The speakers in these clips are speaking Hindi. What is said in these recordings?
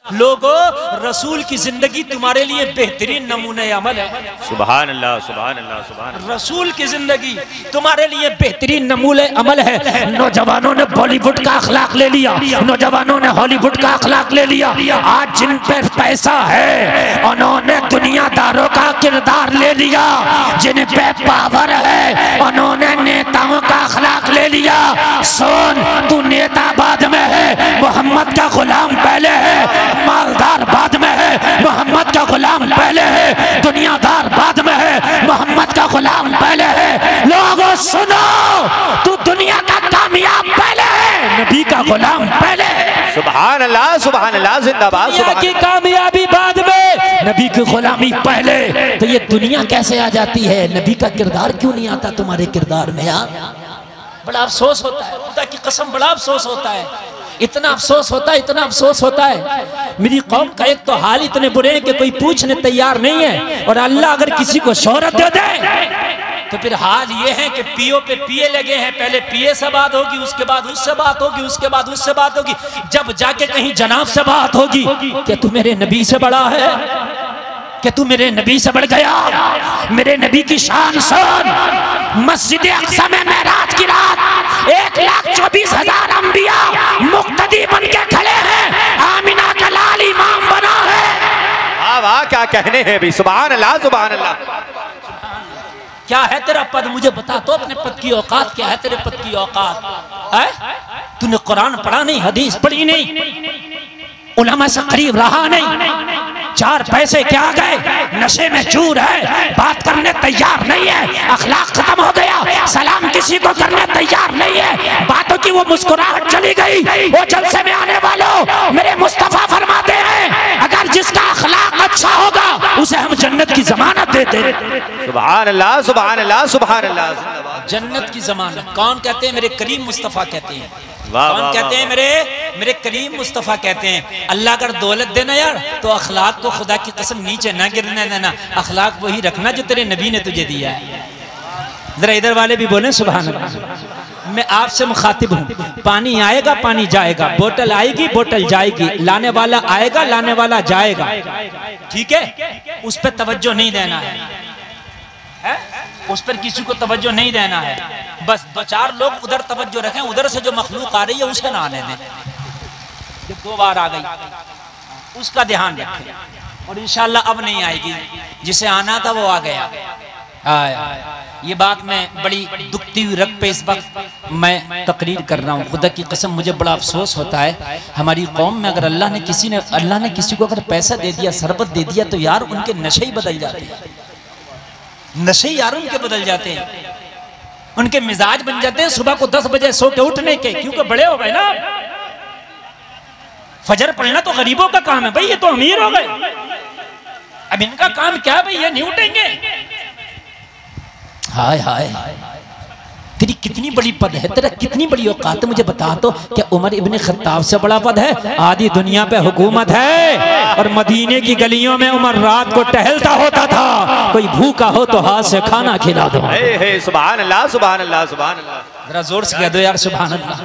लोगों, रसूल की जिंदगी तुम्हारे लिए बेहतरीन नमूने अमल है। सुभान अल्लाह, सुभान अल्लाह, सुभान अल्लाह। रसूल की जिंदगी तुम्हारे लिए बेहतरीन नमूने अमल है। नौजवानों ने बॉलीवुड का अखलाक ले लिया, नौजवानों ने हॉलीवुड का अखलाक ले लिया। आज जिन पर पैसा है उन्होंने दुनियादारों का किरदार ले लिया, जिन पे पावर है उन्होंने नेताओं का अखलाक ले लिया। सुन, तू नेता बाद में है, मोहम्मद का गुलाम पहले है। मालदार बाद में है, मोहम्मद का गुलाम पहले है। दुनियादार बाद में है, मोहम्मद का गुलाम पहले है। लोगों सुनो, तू दुनिया का कामयाब पहले है, नबी का गुलाम पहले है। सुभान अल्लाह, सुभान अल्लाह, जिंदाबाद। दुनिया की कामयाबी बाद में, नबी की गुलामी पहले। तो ये दुनिया कैसे आ जाती है? नबी का किरदार क्यों नहीं आता तुम्हारे किरदार में यार? बड़ा अफसोस होता है, खुदा की कसम बड़ा अफसोस होता है। इतना अफसोस होता है, इतना अफसोस होता है। मेरी कौम का एक तो हाल इतने बुरे हैं कि कोई पूछने तैयार नहीं है, और अल्लाह अगर किसी को शोहरत दे दे तो फिर हाल ये है कि पीओ पे पिए लगे हैं। पहले पिए से बात होगी, उसके बाद उससे बात होगी, उसके बाद उससे बात होगी, जब जाके कहीं जनाब से बात होगी कि तू मेरे नबी से बड़ा है, कि तू मेरे नबी से बढ़ गया। मेरे नबी की शान सुन। मस्जिद अक्सा में मेराज की रात 1,24,000 अंबिया मुक्तदी बन के खड़े हैं। आमिना का लाल इमाम बना है। वाह वाह, क्या कहने हैं भी। सुभान अल्लाह, सुभान अल्लाह। क्या है तेरा पद? मुझे बता तो अपने पद की औकात क्या है? तेरे पद की औकात है? तूने कुरान पढ़ा नहीं, हदीस पढ़ी नहीं, उलमा से करीब रहा नहीं, 4 पैसे क्या गए, नशे में चूर है, बात करने तैयार नहीं है, अखलाक खत्म हो गया, सलाम किसी को करने तैयार नहीं है, बातों की वो मुस्कुराहट चली गई। वो जलसे में आने वालों, मेरे मुस्तफा फरमाते हैं अगर जिसका अखलाक अच्छा होगा उसे हम जन्नत की जमानत देते हैं। सुभान अल्लाह, सुभान अल्लाह, सुभान अल्लाह। जन्नत की जमानत कौन कहते हैं? मेरे करीम मुस्तफा कहते हैं। कौन कहते हैं? मेरे करीम मुस्तफा कहते हैं। अल्लाह अगर दौलत देना यार तो अखलाक को खुदा की कसम नीचे ना गिरने देना, अखलाक वही रखना जो तेरे नबी ने तुझे दिया है। जरा इधर वाले भी बोले सुभान अल्लाह। मैं आपसे मुखातिब हूँ। पानी आएगा, पानी जाएगा, बोतल आएगी, बोतल जाएगी, लाने वाला आएगा, लाने वाला जाएगा, ठीक है? उस पर तवज्जो नहीं देना है, उस पर किसी को तवज्जो नहीं देना है। बस 2-4 लोग उधर तवज्जो रखें, उधर से जो मखलूक आ रही है उसे ना आने दें। जब 2 बार आ गई उसका ध्यान रखें, और इंशाल्लाह अब नहीं आएगी। जिसे आना था वो आ गया। ये बात मैं बड़ी दुखती हुई रग पे इस वक्त मैं तकरीर कर रहा हूँ। खुदा की कसम मुझे बड़ा अफसोस होता है हमारी कौम में अगर अल्लाह ने किसी को अगर पैसा दे दिया, शरबत दे दिया, तो यार उनके नशे ही बदल जाते हैं। नशे यार उनके बदल जाते हैं, उनके मिजाज बन जाते हैं सुबह को 10 बजे सो के उठने के, क्योंकि बड़े हो गए ना। फजर पढ़ना तो गरीबों का काम है भाई, ये तो अमीर हो गए। अब इनका काम क्या भाई, ये नहीं उठेंगे। हाय हाय, तेरी कितनी बड़ी पद है, तेरा कितनी बड़ी औकात है, मुझे बता तो। क्या उमर इब्ने खत्ताब से बड़ा पद है? आधी दुनिया पे हुकूमत है, और मदीने की गलियों में उमर रात को टहलता होता था। कोई भूखा हो तो हाथ से खाना खिला दो। सुभान अल्लाह, सुभान अल्लाह, सुभान अल्लाह। जरा जोर से कह दो यार सुभान अल्लाह।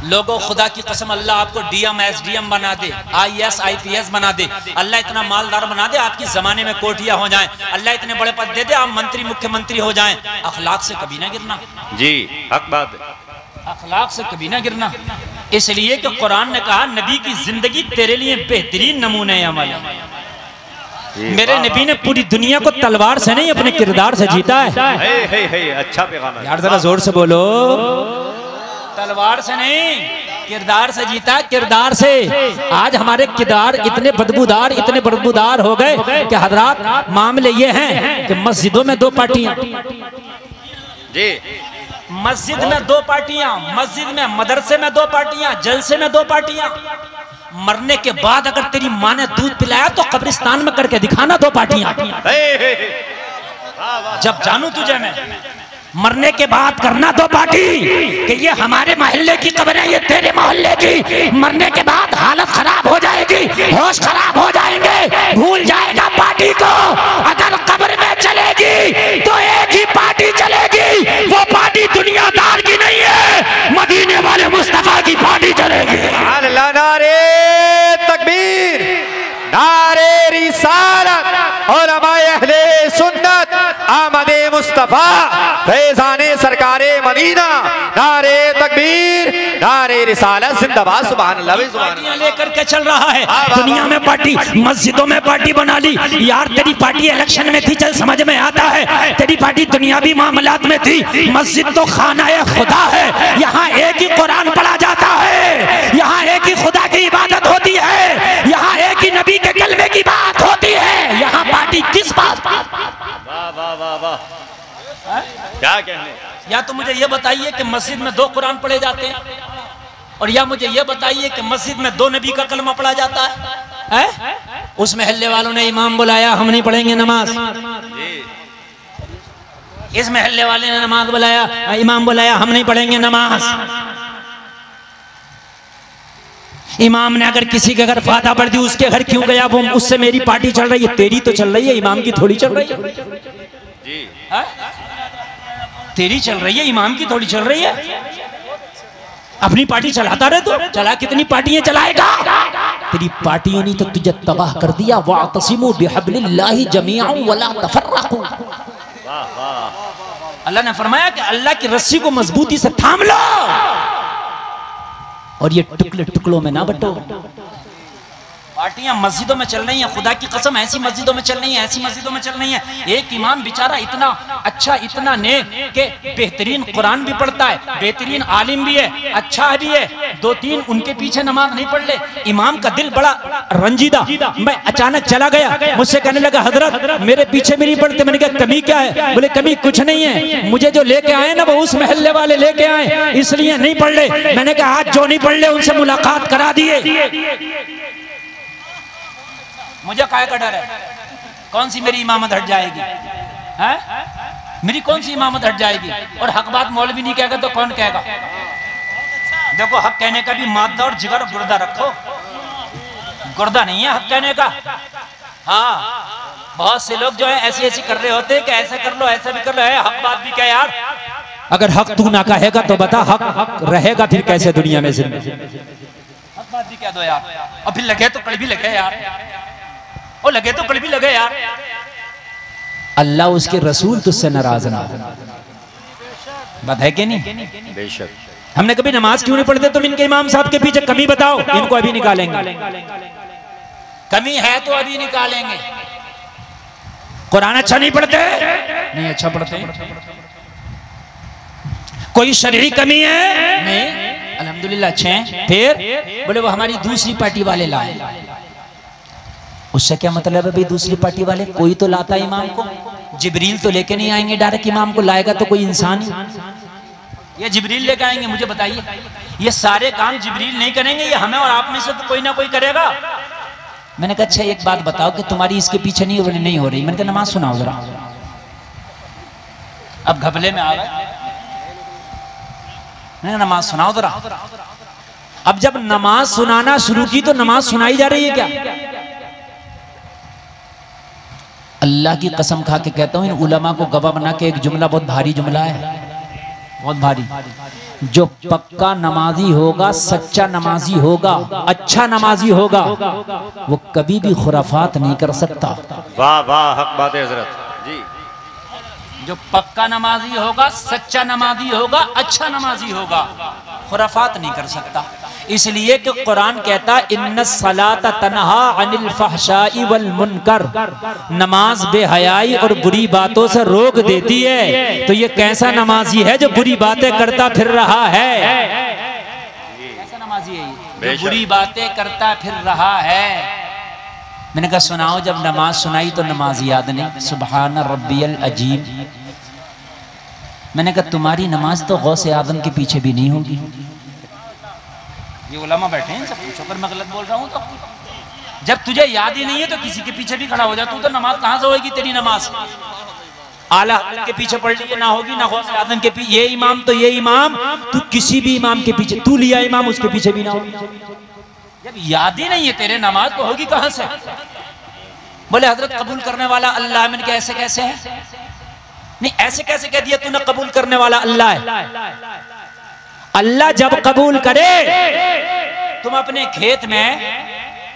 लोगों खुदा की कसम अल्लाह आपको डीएम एसडीएम बना दे, आईएएस आईपीएस बना दे, अल्लाह इतना मालदार बना दे आपकी जमाने में कोठियां हो जाएं, अल्लाह इतने बड़े पद दे दे आप मंत्री मुख्यमंत्री हो जाएं। अखलाक से कभी ना गिरना। जी हक बात है, अखलाक से कभी ना गिरना। इसलिए कि कुरान ने कहा नबी की जिंदगी तेरे लिए बेहतरीन नमूने अमल है। मेरे नबी ने पूरी दुनिया को तलवार से नहीं अपने किरदार से जीता है। अच्छा पैगाम है यार, जरा जोर से बोलो। तलवार से नहीं, किरदार से जीता, किरदार से। आज हमारे किरदार इतने बदबूदार हो गए कि हजरात मामले ये हैं कि मस्जिदों में 2 पार्टियां जी, मस्जिद में 2 पार्टियां, मस्जिद में मदरसे में 2 पार्टियां, जलसे में 2 पार्टियां। मरने के बाद अगर तेरी माँ ने दूध पिलाया तो कब्रिस्तान में करके दिखाना 2 पार्टियां। जब जानू तुझे मैं, मरने के बाद करना 2 पार्टी कि ये हमारे मोहल्ले की कब्र है, ये तेरे मोहल्ले की। मरने के बाद हालत खराब हो जाएगी, होश खराब हो जाएंगे, भूल जाएगा पार्टी को। अगर कब्र में चलेगी तो एक ही पार्टी चलेगी, वो पार्टी दुनियादार की नहीं है, मदीने वाले मुस्तफा की पार्टी चलेगी। नारे नारे रिसालत और अहले सुन्नत आमदे मुस्तफा फैजाने सरकारे मदीना नारे तकबीर नारे रिसालत जिंदाबाद सुभान अल्लाह पार्टियां लेकर के चल रहा है दुनिया में पार्टी मस्जिदों में पार्टी बना ली यार तेरी पार्टी इलेक्शन में थी चल समझ में आता है तेरी पार्टी दुनियावी मामलात में थी मस्जिद तो खाना खुदा है यहाँ एक ही कुरान पढ़ा जाता है यहाँ एक ही खुदा की इबादत होती है यहाँ एक ही नबी के कलमे की बात होती है यहाँ पार्टी किस बात वाह वाह वाह वाह क्या कहने या तो मुझे ये बताइए कि मस्जिद में 2 कुरान पढ़े जाते हैं और या मुझे ये बताइए कि मस्जिद में 2 नबी का कलमा पढ़ा जाता है? उस महल्ले वालों ने इमाम बुलाया हम नहीं पढ़ेंगे नमाज इस महल्ले वाले ने नमाज बुलाया इमाम बुलाया हम नहीं पढ़ेंगे नमाज इमाम ने अगर किसी के घर फाता पढ़ दी उसके घर क्यों गया वो उससे मेरी पार्टी चल रही है तेरी तो चल रही है इमाम की थोड़ी चल रही है जी तेरी चल रही है इमाम की थोड़ी चल रही है अपनी पार्टी चलाता रहे तो चला कितनी पार्टियां चलाएगा तेरी पार्टियों ने तो तुझे तबाह कर दिया वातसिमू बिहब्लिल्लाहि जमीअन वला तफर्रकू अल्लाह ने फरमाया कि अल्लाह की रस्सी को मजबूती से थाम लो और ये टुकड़े टुकड़ों में ना बंटो पार्टियां मस्जिदों में चल रही हैं खुदा की कसम ऐसी मस्जिदों में चल रही हैं ऐसी मस्जिदों में चल रही हैं एक इमाम बेचारा इतना अच्छा इतना नेक के बेहतरीन कुरान भी पढ़ता है बेहतरीन आलिम भी है अच्छा भी है 2-3 उनके पीछे नमाज नहीं पढ़ ले इमाम का दिल बड़ा रंजीदा मैं अचानक चला गया मुझसे कहने लगा हजरत मेरे पीछे भी नहीं पढ़ते मैंने कहा कमी क्या है बोले कमी कुछ नहीं है मुझे जो लेके आए ना वो उस महल्ले वाले लेके आए इसलिए नहीं पढ़ ले मैंने कहा आज जो नहीं पढ़ ले उनसे मुलाकात करा दिए मुझे काय का डर है कौन सी मेरी इमामत हट जाएगी है? मेरी कौन सी इमामत हट जाएगी और हक बात मौलवी नहीं कहेगा तो कौन कहेगा देखो हक कहने का भी मादा और जिगर गुर्दा रखो गुर्दा नहीं है हक कहने का हाँ बहुत से लोग जो है ऐसे ऐसे कर रहे होते हैं कि ऐसा कर लो ऐसा भी कर लो है हक बात भी क्या यार अगर हक तू ना कहेगा तो बता हक रहेगा फिर कैसे दुनिया में हक बात भी कह दो यार और फिर लगे तो कल भी लगे यार और लगे तो कल भी लगे यार अल्लाह उसके रसूल तुझसे नाराज ना हो बात है कि नहीं बेशक हमने कभी नमाज क्यों नहीं पढ़ते तुम इनके इमाम साहब के पीछे कमी बताओ इनको अभी निकालेंगे कमी है तो अभी निकालेंगे कुरान अच्छा नहीं पढ़ते नहीं अच्छा पढ़ते कोई शरई कमी है नहीं अल्हम्दुलिल्लाह अच्छे हैं फिर बोले वो हमारी दूसरी पार्टी वाले लाए उससे क्या मतलब है भाई दूसरी पार्टी वाले कोई तो लाता है इमाम को जिब्रील तो लेके नहीं आएंगे डायरेक्ट इमाम को लाएगा तो कोई इंसान ही ये जिब्रील लेके आएंगे मुझे बताइए ये सारे काम जिब्रील नहीं करेंगे ये हमें और आप में से तो कोई ना कोई करेगा मैंने कहा अच्छा एक बात बताओ कि तुम्हारी इसके पीछे नहीं हो रही मैंने कहा नमाज सुनाओ जरा अब घपले में आ गए मैंने नमाज सुनाओ जरा अब जब नमाज सुनाना शुरू की तो नमाज सुनाई जा रही है क्या अल्लाह की कसम खा के कहता हूं इन उलमा को गवाह बना के एक जुमला बहुत भारी जुमला है बहुत भारी जो पक्का नमाजी होगा सच्चा नमाजी होगा अच्छा नमाजी होगा वो कभी भी खुराफात नहीं कर सकता वाह वाह हक बात है हजरत जी जो पक्का नमाजी होगा सच्चा नमाजी होगा अच्छा नमाजी होगा खुराफात नहीं कर सकता इसलिए कि कुरान कहता इन्नस सलात तन्हा अनिल फहशाई वल मुनकर नमाज बेहयाई और बुरी बातों से रोक देती है तो ये कैसा नमाजी है जो बुरी बातें करता फिर रहा है कैसा नमाजी है ये जो बुरी बातें करता फिर रहा है मैंने कहा सुनाओ जब नमाज सुनाई तो नमाज याद नहीं सुबहान रब्बियल अजीम मैंने कहा तुम्हारी नमाज तो गौसे आदम के पीछे भी नहीं होगी ये उलमा बैठे हैं सब पूछो अगर मैं गलत बोल रहा हूँ तो जब तुझे याद ही नहीं है तो किसी के पीछे भी खड़ा हो जा तू तो नमाज कहाँ से होगी तेरी नमाज आला के पीछे पढ़ ली ना होगी ना गौसे आदम के पीछे ये इमाम तो ये इमाम तू किसी भी इमाम के पीछे तू लिया इमाम उसके पीछे भी ना होगी जब याद ही नहीं है तेरे नमाज तो होगी कहां से बोले हजरत कबूल करने वाला अल्लाह मैंने कहा ऐसे कैसे है नहीं ऐसे कैसे कह दिया तूने कबूल करने वाला अल्लाह है अल्लाह जब कबूल करे तुम अपने खेत में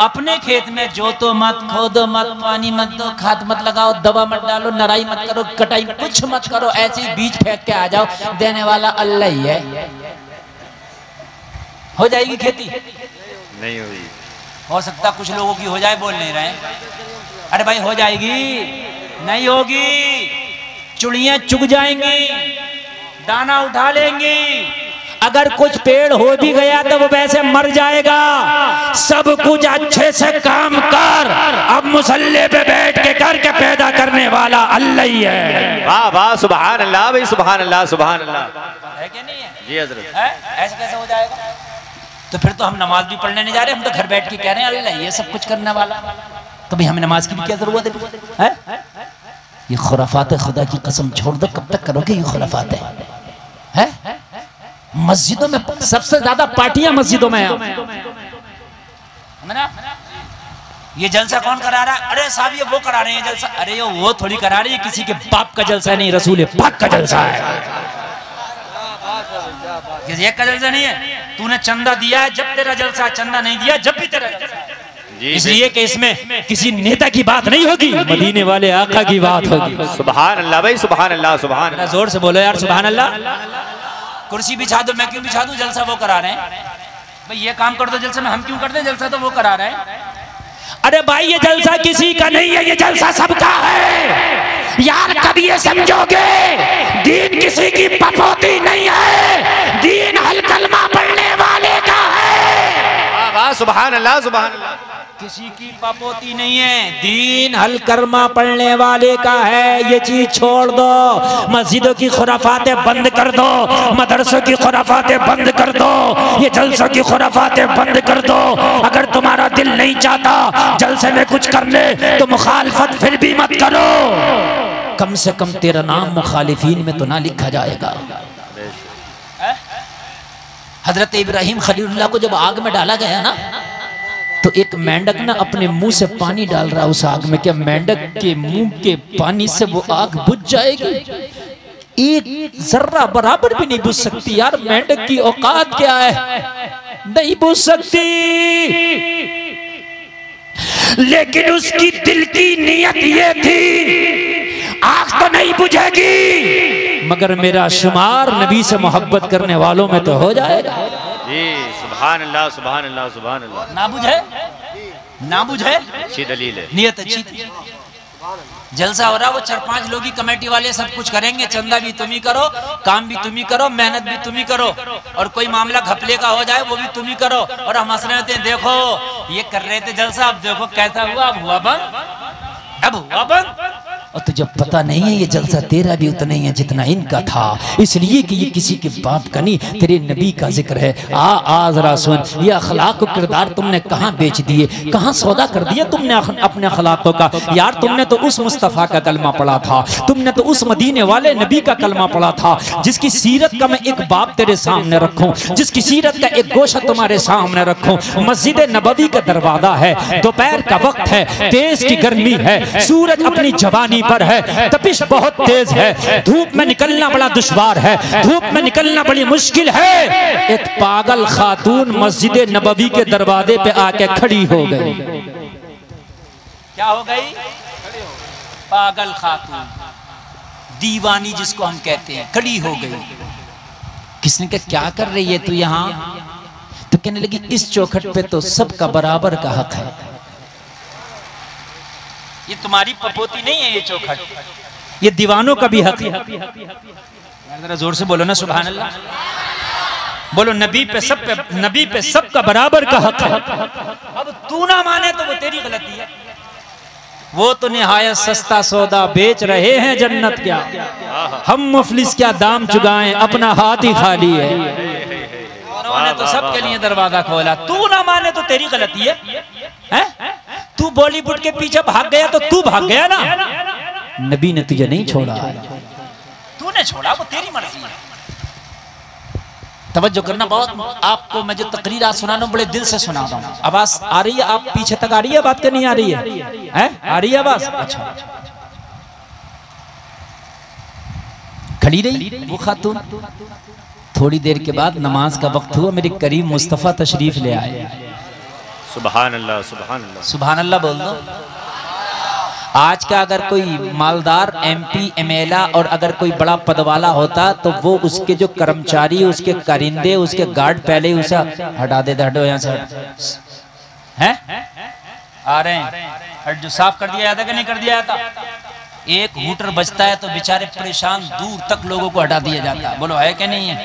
अपने खेत में जोतो मत, खोदो मत, पानी मत दो, खाद मत लगाओ, दवा मत डालो, नराई मत करो, कटाई कुछ मत करो, ऐसे ही बीज फेंक के आ जाओ, देने वाला अल्लाह ही है। हो जाएगी खेती? नहीं हुई। हो सकता कुछ लोगों की हो जाए, बोल नहीं रहे। अरे भाई हो जाएगी, नहीं होगी, चुड़ियां चुग जाएंगी, दाना उठा लेंगी। अगर कुछ पेड़ हो भी गया तो वो वैसे मर जाएगा। सब कुछ अच्छे से काम कर, अब मुसल्ले पे बैठ के करके पैदा करने वाला अल्लाह ही है। वाह वाह, सुभान अल्लाह भाई, सुभान अल्लाह, सुभान अल्लाह। है कि नहीं है? जी हजरत। ऐसे कैसे हो जाएगा? तो फिर तो हम नमाज भी पढ़ने नहीं जा रहे, हम तो घर बैठ के कह रहे हैं अल्लाह ये सब कुछ करने वाला। तो भाई हमें नमाज की भी क्या जरूरत है? ये खुराफात है, खुदा की कसम छोड़ दो। कब तक करोगे ये खुराफात है? मस्जिदों में सबसे ज्यादा पार्टियां मस्जिदों में है ना। ये जलसा कौन करा रहा है? अरे साहब ये वो करा रहे हैं जलसा। अरे ये वो थोड़ी करा रही है, किसी के बाप का जलसा नहीं, रसूल पाक का जलसा है। एक का जलसा नहीं है। तूने चंदा दिया है जब तेरा जलसा, चंदा नहीं दिया जब भी तेरा जलसा। इसलिए कि इसमें किसी नेता की बात नहीं होगी, मदीने वाले आका की बात होगी। सुभान अल्लाह भाई, सुभान अल्लाह, सुभान अल्लाह। जोर से बोलो यार सुभान अल्लाह। कुर्सी बिछा दो, मैं क्यों बिछा दूं? जलसा वो करा रहे हैं। भाई ये काम कर दो जलसा में, हम क्यों करते हैं? जलसा तो वो करा रहे हैं। अरे भाई ये जलसा किसी का नहीं है, ये जलसा सबका है यार। कब ये समझोगे? दीन किसी की पपोती नहीं है, दीन हल कलमा पढ़ने वाले का है। वाह, सुभान अल्लाह, सुभान अल्लाह। किसी की पपोती नहीं है, दीन हल कलमा पढ़ने वाले का है। ये चीज छोड़ दो, मस्जिदों की खुराफातें बंद कर दो, मदरसों की खुराफातें बंद कर दो, ये जलसों की खुराफातें बंद कर दो। अगर तुम्हारा दिल नहीं चाहता जलसे में कुछ करने तो मुखालफत फिर भी मत करो। कम से कम तेरा नाम मुखालिफीन में तो ना लिखा जाएगा। हजरत इब्राहिम खलीलुल्लाह को जब आग में डाला गया ना, तो एक मेंढक ना अपने मुंह से पानी डाल रहा उस आग में। क्या मेंढक के मुंह के पानी से वो आग बुझ जाएगी? एक जर्रा बराबर भी नहीं बुझ सकती यार। मेंढक की औकात क्या है? नहीं बुझ सकती। लेकिन उसकी दिल की नियत ये थी, आग तो नहीं बुझेगी मगर मेरा शुमार नबी से मोहब्बत करने वालों में तो हो जाएगा। जी सुभान अल्लाह, सुभान अल्लाह, सुभान अल्लाह। ना बुझे, ना बुझे, अच्छी दलील है, नियत अच्छी थी। जलसा हो रहा, वो 4-5 लोग ही कमेटी वाले सब कुछ करेंगे। चंदा भी तुम ही करो, काम भी तुम ही करो, मेहनत भी तुम ही करो, और कोई मामला घपले का हो जाए वो भी तुम ही करो। और हम हंस रहे होते हैं, देखो ये कर रहे थे जलसा, अब देखो कैसा हुआ, अब हुआ बंद, अब हुआ बंद। और तुझे पता नहीं है ये जलसा तेरा भी उतना ही है जितना इनका था, इसलिए कि ये किसी के बाप का नहीं, तेरे नबी का जिक्र है। आ जरा सुन, ये अखलाक और किरदार तुमने कहाँ बेच दिए, कहाँ सौदा कर दिया तुमने अपने अखलाकों का। यार तुमने तो उस मुस्तफ़ा का कलमा पढ़ा था, तुमने तो उस मदीने वाले नबी का कलमा पढ़ा था, जिसकी सीरत का मैं एक बाप तेरे सामने रखूं, जिसकी सीरत का एक गोशा तुम्हारे सामने रखूं। मस्जिद नबवी का दरवाजा है, दोपहर का वक्त है, तेज की गर्मी है, सूरज अपनी जवानी पर है, तपिश बहुत तेज है, धूप में निकलना बड़ा दुश्वार है, धूप में निकलना बड़ी मुश्किल है। एक पागल खातून मस्जिद नबवी के दरवाजे पे आके खड़ी हो गई। क्या हो गई? पागल खातून, दीवानी जिसको हम कहते हैं, खड़ी हो गई। किसने कहा क्या कर रही है तू यहाँ? तो कहने लगी इस चौखट पे तो सबका बराबर का हक है, ये तुम्हारी पपोती नहीं है, ये चौखट ये दीवानों का भी हक है। जरा जोर से बोलो ना सुभान अल्लाह, बोलो नबी पे सबका बराबर का हक है। अब तू ना माने तो वो तेरी गलती है। वो तो निहायत सस्ता सौदा बेच रहे हैं जन्नत क्या, हम मुफलिस क्या दाम चुकाएं, अपना हाथ ही खाली है। उन्होंने तो सबके लिए दरवाजा खोला, तू ना माने तो तेरी गलती है। तू बॉलीवुड के पीछे भाग गया तो तू भाग गया ना, नबी ने तुझे नहीं छोड़ा, तूने छोड़ा, वो तेरी मर्जी है। तवज्जो करना बहुत। आपको मैं जो तकरीर आज सुना रहा हूं बड़े दिल से सुना रहा हूं। आवाज आ रही है? आप पीछे तक आ रही है बात? करनी आ रही है? आ रही है आवाज? अच्छा। खड़ी रही वो खातून। थोड़ी देर के बाद नमाज का वक्त हुआ, मेरे करीम मुस्तफ़ा तशरीफ ले आए। सुभान अल्लाह, सुभान अल्लाह, सुभान अल्लाह बोल दो। आज का अगर कोई मालदार MP MLA और अगर कोई बड़ा पद वाला होता तो वो उसके जो कर्मचारी, उसके कारिंदे, उसके गार्ड पहले ही उसे हटा देता, हटो यहाँ से हैं, आ रहे हैं, हट जो, साफ कर दिया जाता कि नहीं कर दिया जाता? एक हूटर बजता है तो बेचारे परेशान, दूर तक लोगों को हटा दिया जाता है, बोलो है कि नहीं है?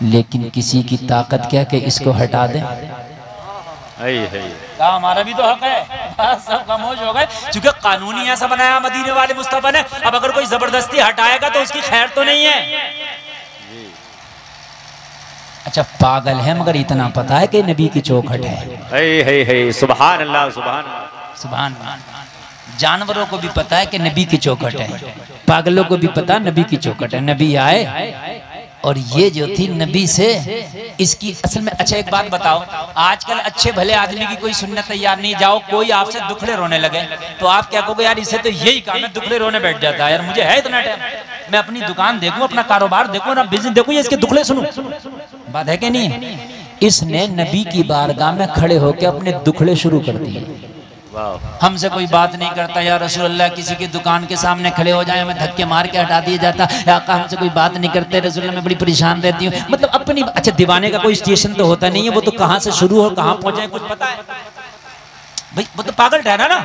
लेकिन किसी की ताकत क्या कि इसको हटा दे? कहा हमारा भी तो हक है, बस सब खामोश हो गए, क्योंकि कानून ही ऐसा बनाया मदीने वाले मुस्तफा ने। अब अगर कोई जबरदस्ती हटाएगा तो उसकी खैर तो नहीं है। अच्छा पागल है मगर इतना पता है कि नबी की चौखट है। सुभान अल्लाह, सुभान अल्लाह, सुभान अल्लाह। जानवरों को भी पता है कि नबी की चौखट है, पागलों को भी पता नबी की चौखट है। नबी आए और ये जो थी नबी से इसकी असल में। अच्छा एक बात बताओ, आजकल अच्छे भले आदमी की कोई सुनने तैयार नहीं, जाओ कोई आपसे दुखड़े रोने लगे तो आप क्या कहोगे? यार इसे तो यही काम है, दुखड़े रोने बैठ जाता है, यार मुझे है इतना टाइम, मैं अपनी दुकान देखूं, अपना कारोबार देखूं, ना बिजनेस देखूं, ये इसके दुखड़े सुनूं। बात है कि नहीं है? इसने नबी की बारगाह में खड़े होकर अपने दुखड़े शुरू कर दिए। हमसे कोई बात नहीं करता, या रसूल अल्लाह किसी की दुकान के सामने खड़े हो जाए हमें धक्के मार के हटा दिया जाता, या आका हमसे कोई बात नहीं करते रसूल अल्लाह, मैं बड़ी परेशान रहती हूँ। मतलब अपनी, अच्छा दीवाने का कोई स्टेशन तो होता नहीं है, वो तो कहाँ से शुरू हो कहाँ पहुंचे कुछ पता है भाई, वो तो पागल ठहरा ना।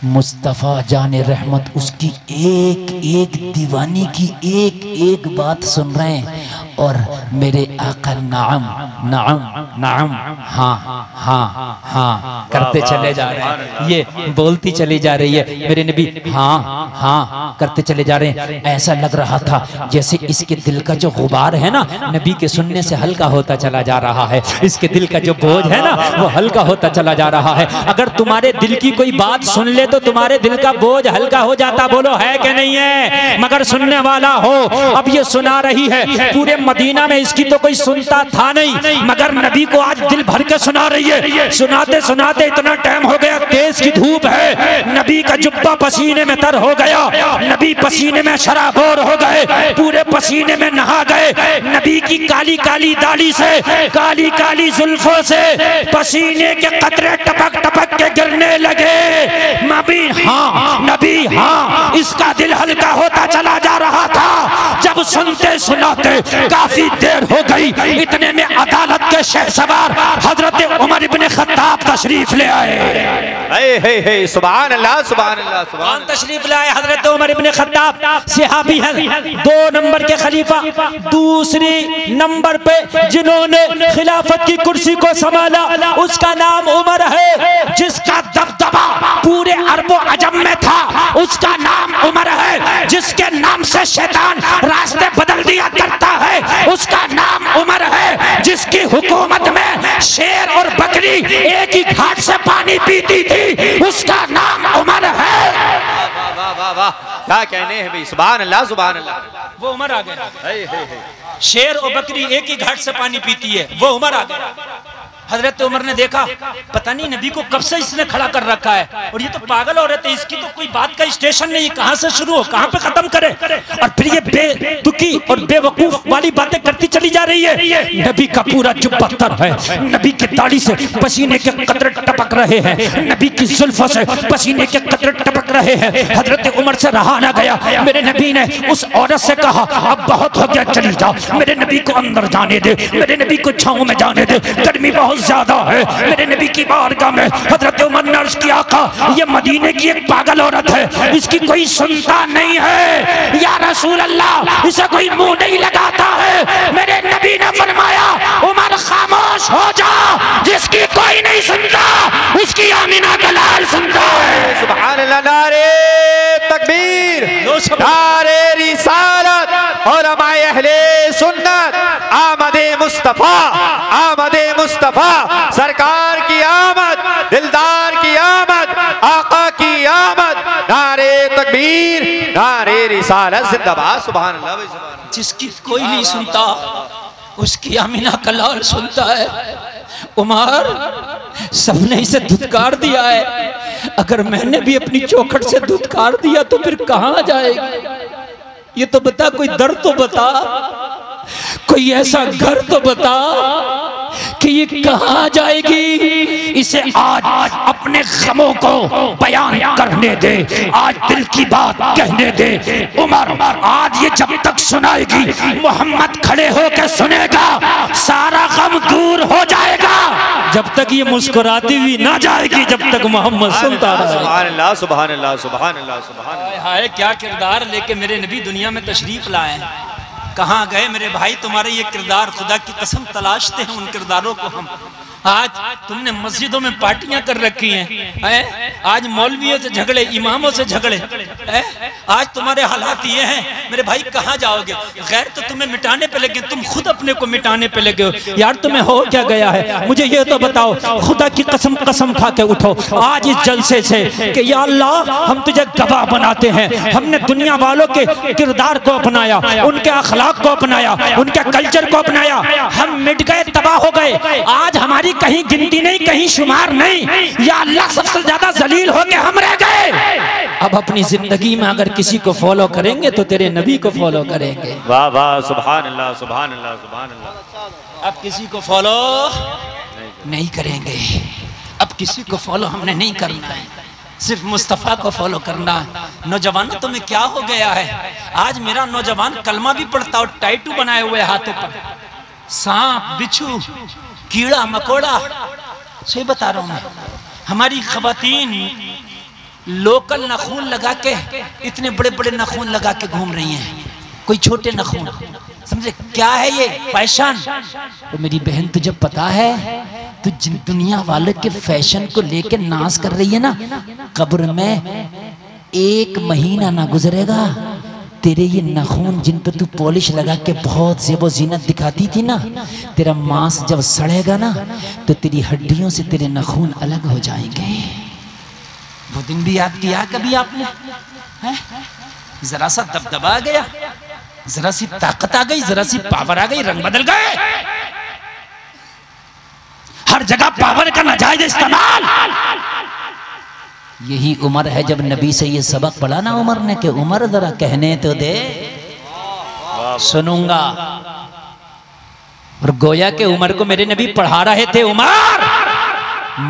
मुस्तफ़ा जाने रहमत उसकी एक एक दीवानी की एक एक बात सुन रहे हैं और मेरे आका नाम नाम नाम हाँ हाँ हाँ करते चले जा रहे हैं, ये बोलती चली जा रही है, मेरे नबी हाँ हाँ करते चले जा रहे हैं। ऐसा लग रहा था जैसे इसके दिल का जो गुबार है ना नबी के सुनने से हल्का होता चला जा रहा है, इसके दिल का जो बोझ है ना वो हल्का होता चला जा रहा है। अगर तुम्हारे दिल की कोई बात सुन ले तो तुम्हारे दिल का बोझ हल्का हो जाता, बोलो है कि नहीं है? मगर सुनने वाला हो, अब ये सुना रही है, पूरे मदीना में इसकी तो कोई सुनता था नहीं, मगर नबी को आज दिल भर के सुना रही है। सुनाते सुनाते इतना टाइम हो गया, तेज की धूप है, नबी का जुब्बा पसीने में तर हो गया, नबी पसीने में शराबोर हो गए, पूरे पसीने में नहा गए, नबी की काली काली दाढ़ी से, काली काली जुल्फों से पसीने के कतरे टपक टपक के गिरने लगे। नबी हाँ, इसका दिल हल्का होता चला जा रहा था। जब सुनते सुनाते काफी देर हो गई, इतने में अदालत के शहसवार हजरत उमर इब्ने खत्ताब तशरीफ ले आए। सुभान अल्लाह, सुभान अल्लाह, सुभान तशरीफ ले आए हजरत उमर इब्ने खत्ताब, सहाबी हैं, 2 नंबर के खलीफा, दूसरी नंबर पे जिन्होंने खिलाफत की कुर्सी को संभाला उसका नाम उमर है, जिसका दबदबा पूरे अरबो अजम में था उसका नाम उमर है, जिसके नाम से शैतान रास्ते बदल दिया करता है उसका नाम उमर है, जिसकी हुकूमत में शेर और बकरी एक ही घाट से पानी पीती थी उसका नाम उमर है। वाह वाह वाह, क्या कहने हैं भाई, सुभान अल्लाह, सुभान अल्लाह, वो उमर आ गया। शेर और बकरी एक ही घाट से पानी पीती है, वो उमर आ गया। हजरत उमर ने देखा पता नहीं नबी को कब से इसने खड़ा कर रखा है, और ये तो पागल औरत है, इसकी तो कोई बात का स्टेशन नहीं, कहां से शुरू हो कहां पे खत्म करे, और फिर ये बेतुकी और बेवकूफ वाली बातें करती चली जा रही है। नबी का पूरा जुब्बा तर है, नबी की दाढ़ी से पसीने के कतरे टपक रहे हैं, नबी की जुल्फों से पसीने के कतरे टपक रहे हैं। हजरत उमर से रहा ना गया, मेरे नबी ने उस औरत से कहा अब बहुत हो गया, चली जाओ, मेरे नबी को अंदर जाने दे, मेरे नबी को छांव में जाने दे, गर्मी बहुत ज्यादा है। मेरे नबी की बारगाह में हजरत उमर ने अर्ज़ किया, आका ये मदीने की एक पागल औरत है, इसकी कोई सुनता नहीं है, या रसूल अल्लाह इसे कोई मुंह नहीं लगाता है। मेरे नबी ने फरमाया उमर खामोश हो जा, जिसकी कोई नहीं सुनता उसकी आमिना का लाल सुनता है। सुभान अल्लाह, नारे तकबीर, नारे रिसालत और हमारे अहले सुन्नत, आमदे मुस्तफा, आमदे मुस्तफा, सरकार की आमद, दिलदार की आमद, आका की आमद, नारे तकबीर, नारे रिसालत जिंदाबाद। सुभान अल्लाह, सुभान अल्लाह। जिसकी कोई नहीं सुनता उसकी आमिना का लाल सुनता है। उमर सबने इसे धुतकार दिया है, अगर मैंने भी अपनी चौखट से धुतकार दिया तो फिर कहां जाएगा? ये तो बता, कोई दर तो बता, कोई ऐसा घर तो बता कि ये कहाँ जाएगी, इसे आज अपने गमों को बयान करने दे, आज दिल की बात कहने दे। उमर आज ये जब तक सुनाएगी, मोहम्मद खड़े होकर सुनेगा, सारा गम दूर हो जाएगा। जब तक ये मुस्कुराती हुई ना जाएगी, जब तक मोहम्मद सुनता रहेगा। सुभान अल्लाह, सुभान अल्लाह, सुभान अल्लाह, सुभान अल्लाह। हाय क्या किरदार लेके मेरे नबी दुनिया में तशरीफ लाए। कहाँ गए मेरे भाई तुम्हारे ये किरदार, खुदा की कसम तलाशते हैं उन किरदारों को हम। आज तुमने मस्जिदों में पार्टियां कर रखी हैं, आज मौलवियों से झगड़े, इमामों से झगड़े, आज तुम्हारे हालात ये हैं मेरे भाई, कहाँ जाओगे? गैर तो तुम्हें मिटाने पे लगे, तुम खुद अपने को मिटाने पे लगे हो। यार तुम्हें हो क्या गया है, मुझे ये तो बताओ। खुदा की कसम कसम खा के उठो आज इस जलसे से कि या अल्लाह हम तुझे गवाह बनाते हैं, हमने दुनिया वालों के किरदार को अपनाया, उनके अखलाक को अपनाया, उनके कल्चर को अपनाया, हम मिट गए, तबाह हो गए। आज हमारी कहीं गिनती नहीं, कहीं शुमार नहीं। या अल्लाह सबसे ज्यादा जलील होके हम रह गए। अब अपनी जिंदगी में अगर किसी को फॉलो करेंगे तो तेरे नबी को फॉलो करेंगे। वाह वाह, सुभान अल्लाह, सुभान अल्लाह, सुभान अल्लाह। अब किसी को फॉलो नहीं करेंगे, अब किसी को फॉलो हमने नहीं करना है, सिर्फ मुस्तफ़ा को फॉलो करना। नौजवानों तुम्हें क्या हो गया है? आज मेरा नौजवान कलमा भी पढ़ता और टैटू बनाए हुए हाथों पर, सांप, बिच्छू, कीड़ा मकोड़ा। सही बता रहा हूं मैं, हमारी खवातीन लोकल नखून लगा के, इतने बड़े बड़े नखून लगा के घूम रही हैं, कोई छोटे नखून। समझे क्या है ये फैशन? तो मेरी बहन तुझे पता है, तू जिन दुनिया वाले के फैशन को लेके नाश कर रही है ना, कब्र में 1 महीना ना गुजरेगा, तेरे ये नाखून जिन पे तू पॉलिश लगा के बहुत ज़ेबो ज़ीनत दिखाती थी ना, तेरा मांस जब सड़ेगा ना तो तेरी हड्डियों से तेरे नाखून अलग हो जाएंगे। वो दिन भी याद किया कभी आपने? जरा सा दबदबा आ गया, जरा सी ताकत आ गई, जरा सी पावर आ गई, रंग बदल गए। हर जगह पावर का नाजायज इस्तेमाल। यही उम्र है जब नबी से ये सबक पढ़ा ना उमर ने कि उमर जरा कहने तो दे, सुनूंगा। और गोया के उमर को मेरे नबी पढ़ा रहे थे, उमर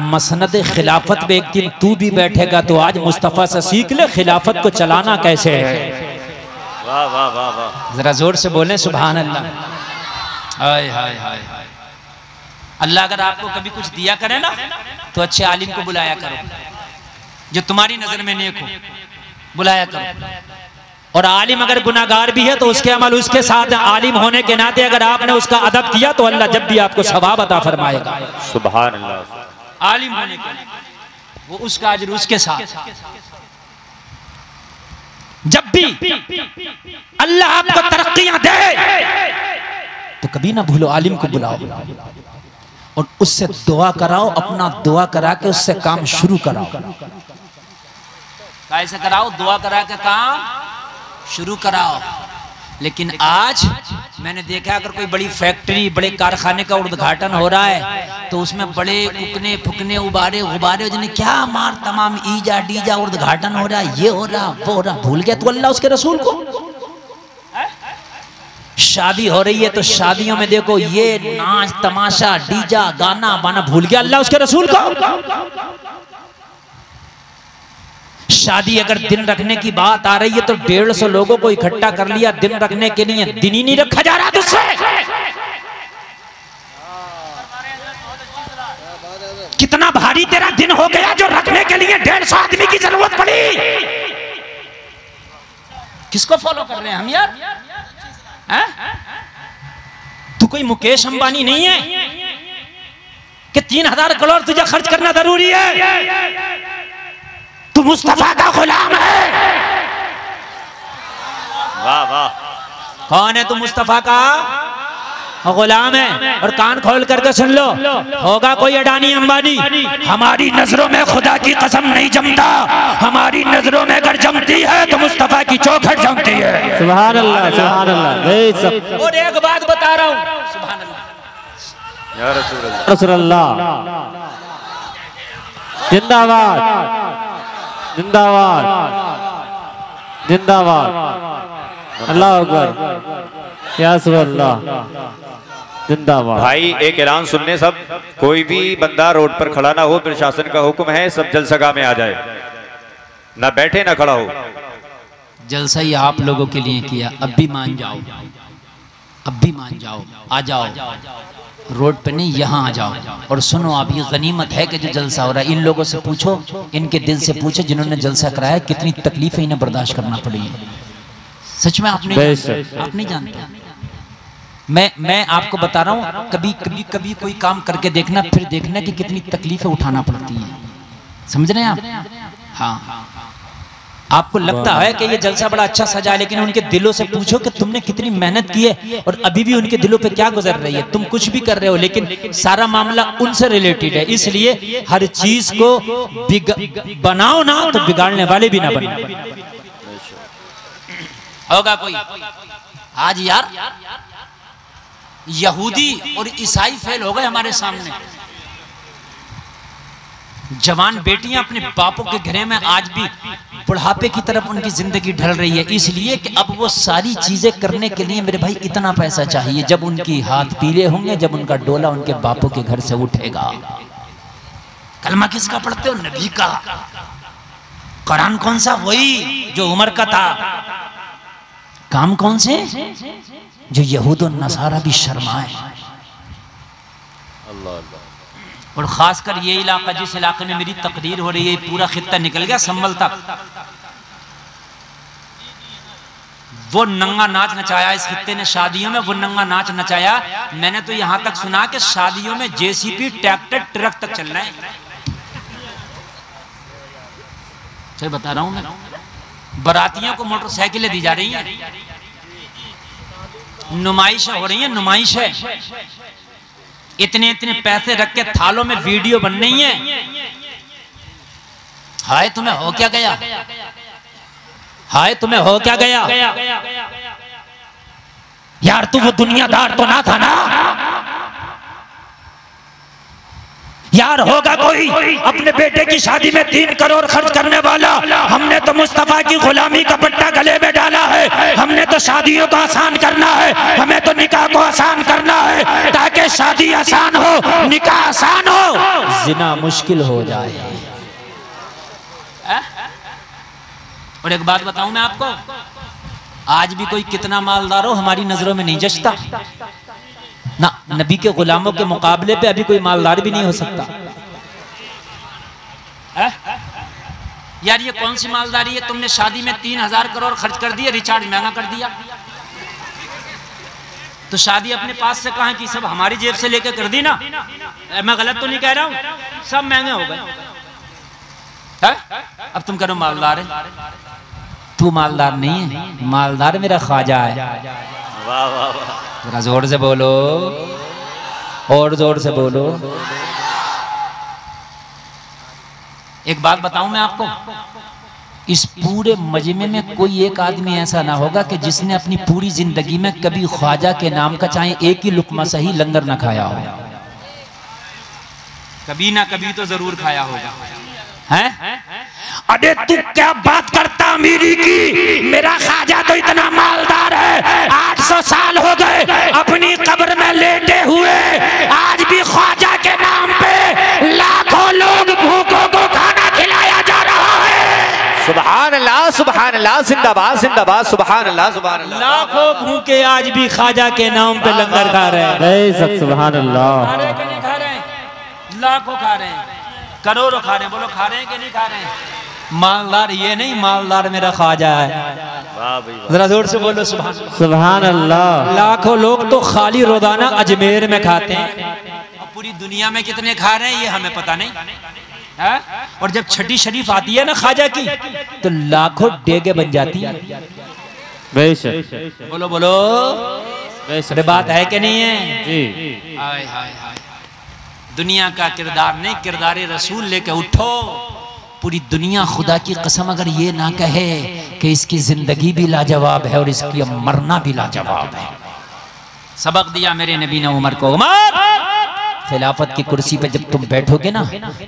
मसनद खिलाफत पे एक दिन तू भी बैठेगा तो आज मुस्तफ़ा से सीख ले खिलाफत को चलाना कैसे है। वाह वाह वाह वाह, जरा जोर से बोलें सुभान अल्लाह। हाय हाय हाय हाय। अल्लाह अगर आपको कभी कुछ दिया करे ना तो अच्छे आलिम को बुलाया करो, जो तुम्हारी नजर में नेक हो, बुलाया करो। और आलिम अगर गुनाहगार भी है तो उसके अमल उसके साथ, आलिम होने के नाते अगर आपने उसका अदब किया तो अल्लाह जब भी आपको सवाब अता फरमाएगा। सुभान अल्लाह। आलिम होने के वो उसका अजर उसके साथ। जब भी अल्लाह आपको तरक्कियां दे तो कभी ना भूलो आलिम को बुलाओ और उससे दुआ कराओ, अपना दुआ करा के उससे काम शुरू कराओ। कैसे कराओ? दुआ करा के काम शुरू कराओ। लेकिन आज मैंने देखा अगर कोई बड़ी फैक्ट्री, बड़े कारखाने का उद्घाटन हो रहा है तो उसमें बड़े उकने फुकने उबारे गुबारे जिन्हें क्या मार तमाम ईजा डीजा उद्घाटन हो रहा है, ये हो रहा वो हो रहा। भूल गया तू अल्लाह उसके रसूल को? शादी हो रही है तो शादियों में देखो ये नाच तमाशा डीजा गाना बाना, भूल गया अल्लाह उसके रसूल को? शादी अगर दिन रखने की बात आ रही है तो 150 लोगों को इकट्ठा कर लिया दिन रखने के लिए, दिन ही नहीं रखा जा रहा तुझसे। कितना भारी तेरा दिन हो गया जो रखने के लिए 150 आदमी की जरूरत पड़ी। किसको फॉलो कर रहे हैं हम यार? तू कोई मुकेश अंबानी नहीं है कि 3000 करोड़ तुझे खर्च करना जरूरी है। तू मुस्तफा का गुलाम है। वाह वाह। कौन है तू? मुस्तफा का गुलाम है। और कान खोल करके सुन लो, होगा कोई अडानी अंबानी, हमारी नजरों में खुदा की कसम नहीं जमता। हमारी नजरों में अगर जमती है तो मुस्तफा की चौखट जमती है। सुभान अल्लाह, सुभान अल्लाह। और एक बात बता रहा हूँ, सुभान अल्लाह, या रसूल अल्लाह, रसूल अल्लाह जिंदाबाद, जिंदाबाद, जिंदाबाद। अल्लाह अकबर, या सुभान अल्लाह। जिंदाबाद। भाई एक ऐलान सुनने सब, कोई भी बंदा रोड पर खड़ा ना हो, प्रशासन का हुक्म है सब जलसगा में आ जाए, ना बैठे ना खड़ा हो। जलसा ही आप लोगों के लिए किया, अब भी मान जाओ, अब भी मान जाओ, आ जाओ रोड पे नहीं, यहाँ आ जाओ और सुनो। आप ये गनीमत है कि जो जलसा हो रहा है, इन लोगों से पूछो, इनके दिल से पूछो जिन्होंने जलसा कराया, कितनी तकलीफें इन्हें बर्दाश्त करना पड़ी है। सच में आप नहीं जानते। मैं आपको बता रहा हूँ, कभी कोई काम करके देखना, फिर देखना कि कितनी तकलीफें उठाना पड़ती हैं। समझ रहे हैं आप? हाँ, आपको लगता है कि ये जलसा बड़ा अच्छा सजा है, लेकिन उनके दिलों से पूछो कि तुमने कितनी मेहनत की है और अभी भी उनके दिलों पे क्या गुजर रही है। तुम कुछ भी कर रहे हो, लेकिन सारा मामला उनसे रिलेटेड है। इसलिए हर चीज को बनाओ ना तो बिगाड़ने वाले भी ना बने। होगा कोई आज यार, यहूदी और ईसाई फेल हो गए हमारे सामने। जवान बेटियां अपने बापों के घरे में आज भी बुढ़ापे की तरफ उनकी जिंदगी ढल रही है, इसलिए कि अब वो सारी चीजें करने के लिए मेरे भाई इतना पैसा चाहिए। जब उनकी हाथ पीले होंगे, जब उनका डोला उनके बापों के घर से उठेगा। कलमा किसका पढ़ते हो? नबी का। कुरान कौन सा? वही जो उमर का था। काम कौन से? जो यहूद और नसारा भी शर्माए। और खासकर ये इलाका, जिस इलाके में मेरी तकरीर हो रही है, पूरा खित्ता निकल गया संभल तक। वो नंगा नाच नचाया इस खित्ते ने शादियों में, वो नंगा नाच नचाया। मैंने तो यहां तक सुना कि शादियों में जेसीबी, ट्रैक्टर, ट्रक तक चल रहे हैं। सही बता रहा हूं मैं। बारातियों को मोटरसाइकिलें दी जा रही हैं, नुमाइशें हो रही हैं, नुमाइशें। इतने इतने पैसे रख के थालों में वीडियो बन रही है। हाय तुम्हें हो क्या गया? हाय तुम्हें हो क्या गया? यार तू वो दुनियादार तो ना था ना यार। होगा कोई अपने बेटे की शादी में 3 करोड़ खर्च करने वाला? हमने तो मुस्तफा की गुलामी का पट्टा गले में डाला है। हमने तो शादियों को आसान करना है, हमें तो निकाह को आसान करना है, ताकि शादी आसान हो, निकाह आसान हो, जिना मुश्किल हो जाए। और एक बात बताऊं मैं आपको, आज भी कोई कितना मालदार हो, हमारी नजरों में नहीं जचता ना। नबी के गुलामों के मुकाबले पे अभी कोई मालदार भी नहीं हो सकता। यार ये कौन सी मालदारी है? तुमने शादी में 3000 करोड़ खर्च कर दिए, रिचार्ज महंगा कर दिया। तो शादी अपने पास से कहां की, सब हमारी जेब से लेकर कर दी ना। मैं गलत तो नहीं कह रहा हूं? सब महंगे हो गए। अब तुम करो मालदार है। तू मालदार नहीं है, मालदार मेरा ख्वाजा है। वाह वाह वाह, जरा जोर से बोलो, और जोर से बोलो। एक बात बताऊं मैं आपको, इस पूरे मजमे में कोई एक आदमी ऐसा ना होगा कि जिसने अपनी पूरी जिंदगी में कभी ख्वाजा के नाम का चाहे एक ही लुकमा सही लंगर ना खाया हो। कभी ना कभी तो जरूर खाया होगा। हैं? अरे तू क्या बात करता अमीरी की? मेरा ख्वाजा तो इतना मालदार है, 800 साल हो गए अपनी कब्र में लेटे हुए, आज भी ख्वाजा के नाम पे लाखों लोग भूखों को खाना खिलाया जा रहा है। सुभान अल्लाह, सुभान अल्लाह, जिंदाबाद जिंदाबाद, सुभान अल्लाह, सुभान अल्लाह। लाखों भूखे आज भी ख्वाजा के नाम पे लंगर खा रहे हैं। सुभान अल्लाह। खा रहे हैं कि नहीं खा रहे हैं? लाखों खा रहे हैं, करोड़ों खा रहे हैं। बोलो खा रहे हैं कि नहीं खा रहे हैं? मालदार ये नहीं, मालदार मेरा ख्वाजा है। जरा जोर से बोलो सुभान अल्लाह। लाखों लोग तो खाली रोजाना अजमेर में खाते हैं, और पूरी दुनिया में कितने खा रहे हैं ये हमें पता नहीं है? और जब छठी शरीफ आती है ना ख्वाजा की, तो लाखों डेगे बन जाती है। बेशक। बोलो बोलो, अरे बात है कि नहीं है? जी। हाय हाय हाय। दुनिया का किरदार नहीं, किरदार रसूल लेके उठो। पूरी दुनिया खुदा की कसम अगर ये ना कहे कि इसकी जिंदगी भी लाजवाब है और इसकी मरना भी लाजवाब है। सबक दिया मेरे नबी ने उमर को, उमर खिलाफत की कुर्सी पे जब तुम बैठोगे ना,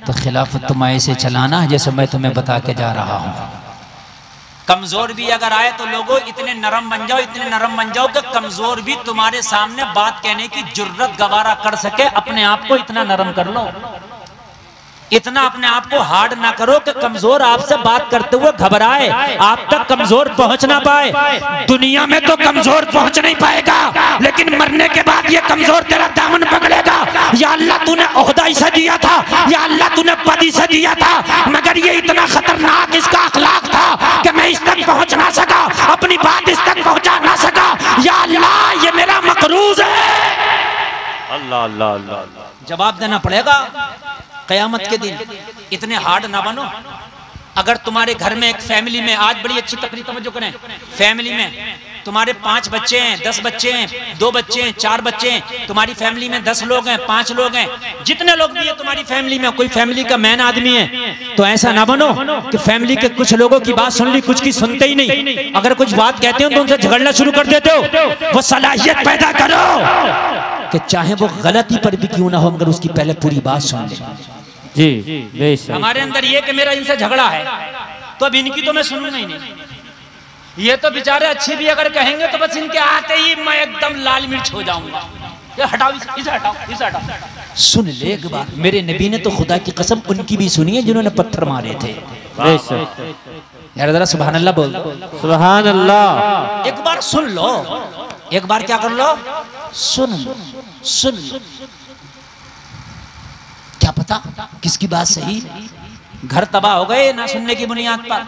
तो खिलाफत तुम ऐसे चलाना है जैसे मैं तुम्हें बता के जा रहा हूं। कमजोर भी अगर आए तो लोगों इतने नरम बन जाओ, इतने नरम बन जाओ कि कमजोर भी तुम्हारे सामने बात कहने की जुर्रत गवारा कर सके। अपने आप को इतना नरम कर लो, इतना अपने आप को हार्ड ना करो कि कमजोर आपसे बात करते हुए घबराए, आप तक कमजोर पहुंच ना पाए। दुनिया में तो कमजोर पहुंच नहीं पाएगा, लेकिन मरने के बाद ये कमजोर तेरा दामन पकड़ेगा। या अल्लाह तूने ओहदा इसे दिया था, या अल्लाह तूने पद इसे दिया था, मगर ये इतना खतरनाक इसका अखलाक था कि मैं इस तक पहुंच ना सका, अपनी बात इस तक पहुंचा ना सका। या अल्लाह ये मेरा मकरूज है। अल्लाह अल्लाह अल्लाह। जवाब देना पड़ेगा कयामत के दिन। इतने हार्ड ना बनो। अगर तुम्हारे घर में एक फैमिली में, आज बड़ी अच्छी तकरीर तवज्जो करें, फैमिली में तुम्हारे 5 बच्चे हैं, 10 बच्चे हैं, 2 बच्चे हैं, 4 बच्चे हैं, तुम्हारी फैमिली में 10 लोग हैं, 5 लोग हैं, जितने लोग भी है तुम्हारी फैमिली में, कोई फैमिली का मैन आदमी है, तो ऐसा ना बनो कि फैमिली के कुछ लोगों की बात सुन ली, कुछ की सुनते ही नहीं। अगर कुछ बात कहते हो तो उनसे झगड़ना शुरू कर देते हो। वो सलाहियत पैदा करो कि चाहे वो गलती पर भी क्यों ना हो, मगर उसकी पहले पूरी बात सुन ले। जी बेशक। हमारे अंदर ये कि मेरा इनसे झगड़ा है तो अब इनकी तो मैं सुनूंगा ही नहीं। ये तो बेचारे अच्छी भी अगर कहेंगे तो बस इनके आते ही मैं एकदम लाल मिर्च हो जाऊंगा। ये हटाओ, इसे हटाओ, इसे हटाओ। सुन ले एक बात, मेरे नबी ने तो खुदा की कसम उनकी भी सुनी है जिन्होंने पत्थर मारे थे। यार जरा सुभान अल्लाह बोल। सुभान अल्लाह। एक बार सुन लो, एक बार क्या कर लो, सुन लो, सुन लो। क्या पता किसकी बात सही। घर तबाह हो गए ना सुनने की बुनियाद पर।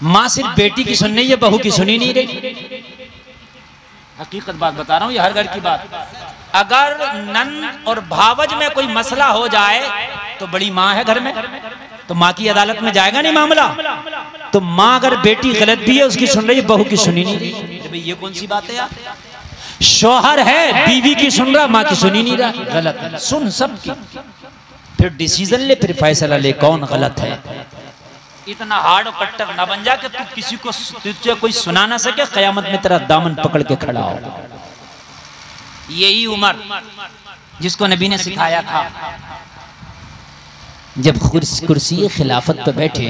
माँ सिर्फ बेटी की सुन रही है, बहू की सुनी नहीं रही। हकीकत बात बता रहा हूँ, ये हर घर की बात। अगर नन और भावज में कोई मसला हो जाए तो बड़ी माँ है घर में, तो माँ की अदालत में जाएगा नहीं मामला। तो माँ अगर बेटी गलत भी है उसकी सुन रही है, बहू की सुनी नहीं रही। भाई ये कौन सी बात है यार। शौहर है बीवी की सुन रहा, माँ की सुनी नहीं रहा, गलत है। सुन सबकी, फिर डिसीजन ले, फिर फैसला ले कौन गलत है। इतना हार्ड और कट्टर ना बन जा कि तू किसी को तुझे कोई सुना ना सके, कयामत में तेरा दामन पकड़ के खड़ा हो। यही उम्र जिसको नबी ने सिखाया था। जब कुर्सी खिलाफत पर बैठे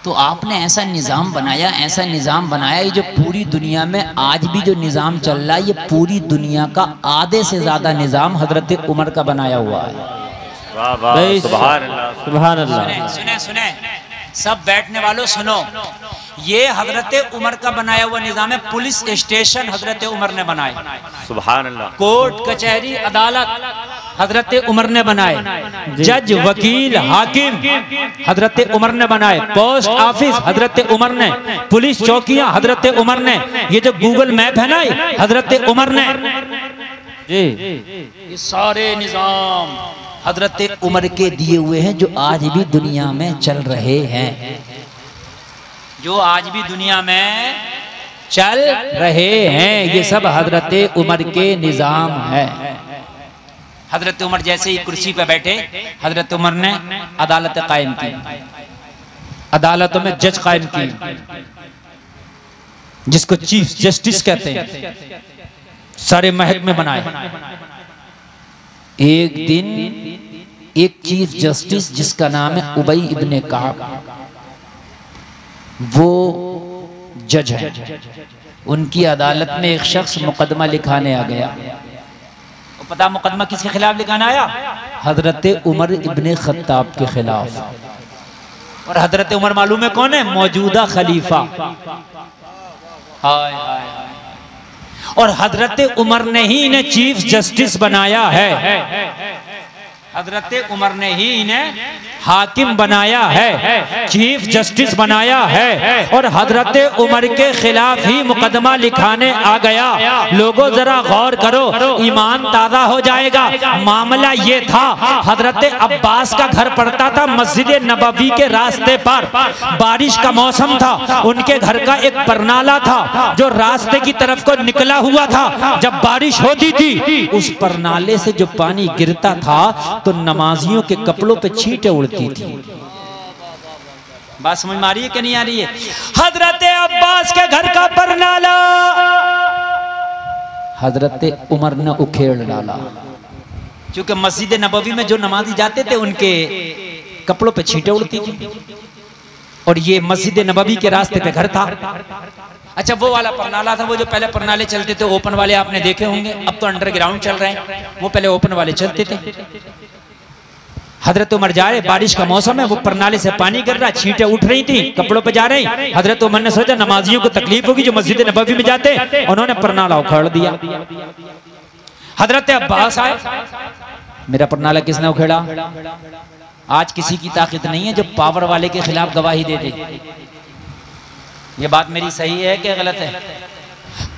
तो आपने ऐसा निज़ाम बनाया, ऐसा निज़ाम बनाया, ये जो पूरी दुनिया में आज भी जो निज़ाम चल रहा है, ये पूरी दुनिया का आधे से ज्यादा निज़ाम हजरत उमर का बनाया हुआ है। वाह वाह, सुभान अल्लाह, सुभान अल्लाह। सुने सुने सब बैठने वालों सुनो, ये हजरत उमर का बनाया हुआ निज़ाम है। पुलिस स्टेशन हजरत उमर ने बनाए, सुभान अल्लाह। कोर्ट कचहरी अदालत हजरत उमर ने बनाए, जज वकील हाकिम हजरत उमर ने बनाए, पोस्ट ऑफिस हजरत उमर ने, पुलिस चौकियां हजरत उमर ने, ये जो गूगल मैप है ना हजरत उमर ने। ये सारे निजाम हजरत उमर के दिए हुए हैं, जो आज भी दुनिया में चल रहे हैं, जो आज भी दुनिया में चल रहे हैं। ये सब हजरत उमर के निजाम है। हजरत उमर जैसे ही कुर्सी पे बैठे, हजरत उमर ने अदालत कायम की, अदालतों में जज कायम की, जिसको चीफ जस्टिस कहते हैं, सारे महक में बनाए। एक दिन एक चीफ जस्टिस जिसका नाम है उबई इब्ने काब, वो जज है, उनकी अदालत में एक शख्स मुकदमा लिखाने आ गया। पता मुकदमा किसके खिलाफ लिखाना आया? हजरत उमर इब्ने खत्ताब के खिलाफ। और हजरत उमर मालूम है कौन है? मौजूदा खलीफा। हाय हाय हाय। और हजरत उमर ने ही इन्हें चीफ जस्टिस बनाया है, हजरत उमर ने ही इन्हें हाकिम बनाया है, चीफ जस्टिस बनाया है, और हजरत उमर के खिलाफ ही मुकदमा लिखाने आ गया। लोगों जरा गौर करो, ईमान ताजा हो जाएगा। मामला ये था, हजरत अब्बास का घर पड़ता था मस्जिद नबवी के रास्ते पर, बारिश का मौसम था, उनके घर का एक परनाला था जो रास्ते की तरफ को निकला हुआ था। जब बारिश होती थी उस परनाले से जो पानी गिरता था तो नमाजियों के कपड़ों पे छींटे उड़ती थी। बात समझ में आ रही है कि नहीं आ रही है? हजरत अब्बास के घर का परनाला हजरत उमर ने उखेड़ डाला, क्योंकि मस्जिद नबवी में जो नमाजी जाते थे उनके कपड़ों पे छींटे उड़ती थी। और ये मस्जिद नबवी के रास्ते पे घर था। अच्छा, वो वाला परनाला था, वो जो पहले परनाले चलते थे ओपन वाले, आपने देखे होंगे, अब तो अंडरग्राउंड चल रहे हैं, वो पहले ओपन वाले चलते थे। हजरत उमर जा रहे, बारिश का मौसम है, वो परनाले से पानी गिर रहा, छींटें उठ रही थी, कपड़ों पे जा रही। हजरत उमर ने सोचा नमाजियों को तकलीफ होगी जो मस्जिद नबवी में जाते, उन्होंने परनाला उखाड़ दिया। हजरत अब्बास आए, मेरा परनाला किसने उखेड़ा? आज किसी की ताकत नहीं है जो पावर वाले के खिलाफ गवाही दे दे। ये बात मेरी सही है कि गलत है?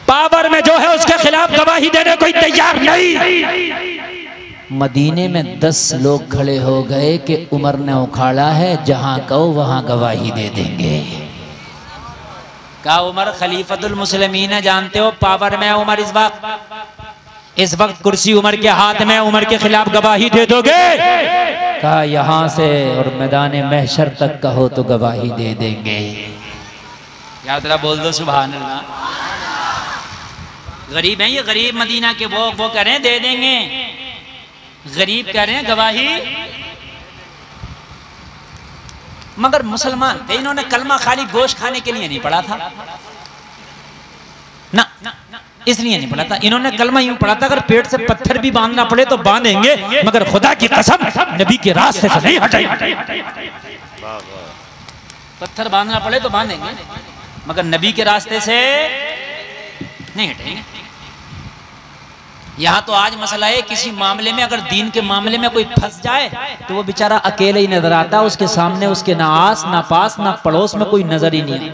पावर में जो है उसके खिलाफ गवाही देने कोई तैयार नहीं। मदीने में 10 लोग खड़े हो गए कि उमर ने उखाड़ा है, जहां कहो वहां गवाही दे देंगे। कहा उमर खलीफतुल मुस्लिमीन है, जानते हो पावर में उमर इस वक्त कुर्सी उमर के हाथ में, उमर के खिलाफ गवाही दे दोगे? कहा यहां से और मैदान महशर तक कहो तो गवाही दे देंगे। याद रहा, बोल दो सुभान अल्लाह। गरीब हैं ये, गरीब मदीना के, वो कह रहे हैं दे देंगे, गरीब कह रहे हैं गवाही। मगर मुसलमान थे, इन्होंने कलमा खाली गोश्त खाने के लिए नहीं पढ़ा था ना, इसलिए नहीं पढ़ा था। इन्होंने कलमा यूं पढ़ा था, अगर पेट से पत्थर भी बांधना पड़े तो बांधेंगे, मगर खुदा की कसम नबी के रास्ते से नहीं हटेंगे। पत्थर बांधना पड़े तो बांधेंगे, मगर नबी के रास्ते से नहीं हटेंगे। यहाँ तो आज मसला है, किसी मामले में अगर दीन के मामले में कोई फंस जाए तो वो बेचारा अकेले ही नजर आता, उसके सामने उसके ना आस ना पास ना पड़ोस में कोई नजर ही नहीं।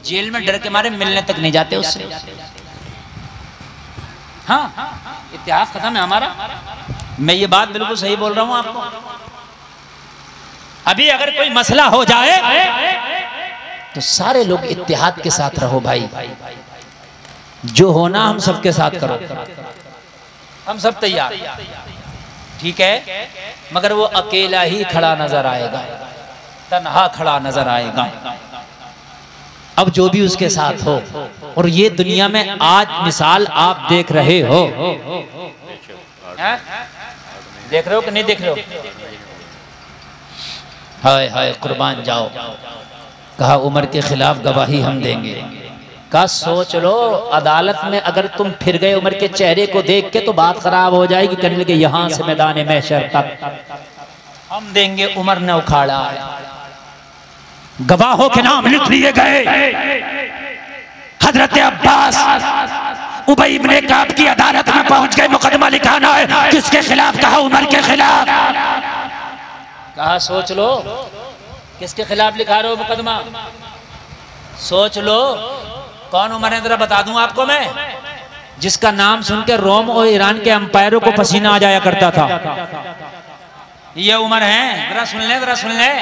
जेल में डर के मारे मिलने तक नहीं जाते उससे। हाँ, इतिहास खत्म है हमारा। मैं ये बात बिल्कुल सही बोल रहा हूँ आपको। अभी अगर कोई मसला हो जाए तो सारे लोग इत्तेहाद के साथ रहो भाई, जो होना हम सबके साथ करो, हम सब तैयार, ठीक है? मगर वो अकेला ही खड़ा नजर आएगा, तन्हा खड़ा नजर आएगा। अब जो भी उसके साथ हो, और ये दुनिया में आज मिसाल आप देख रहे हो, देख रहे हो कि नहीं देख रहे हो? हाय हाय कुर्बान जाओ। कहा उमर के खिलाफ गवाही हम देंगे। का सोच लो, अदालत में अगर तुम फिर गए उमर के चेहरे को देख के तो बात खराब हो जाएगी। कहने लगे यहां से मैदान महशर तक हम देंगे, उमर ने उखाड़ा। गवाहों के नाम लिख लिए गए। हजरत अब्बास उबई इब्ने काब की अदालत में पहुंच गए, मुकदमा लिखाना है। किसके खिलाफ? कहा उमर के खिलाफ। कहा सोच लो, किसके खिलाफ लिखा रहे हो मुकदमा? सोच लो कौन उमर है, जरा बता दूं आपको मैं, जिसका नाम सुनकर रोम और ईरान के अंपायरों को पसीना आ जाया करता था। ये उमर है, जरा सुन ले, जरा सुन ले।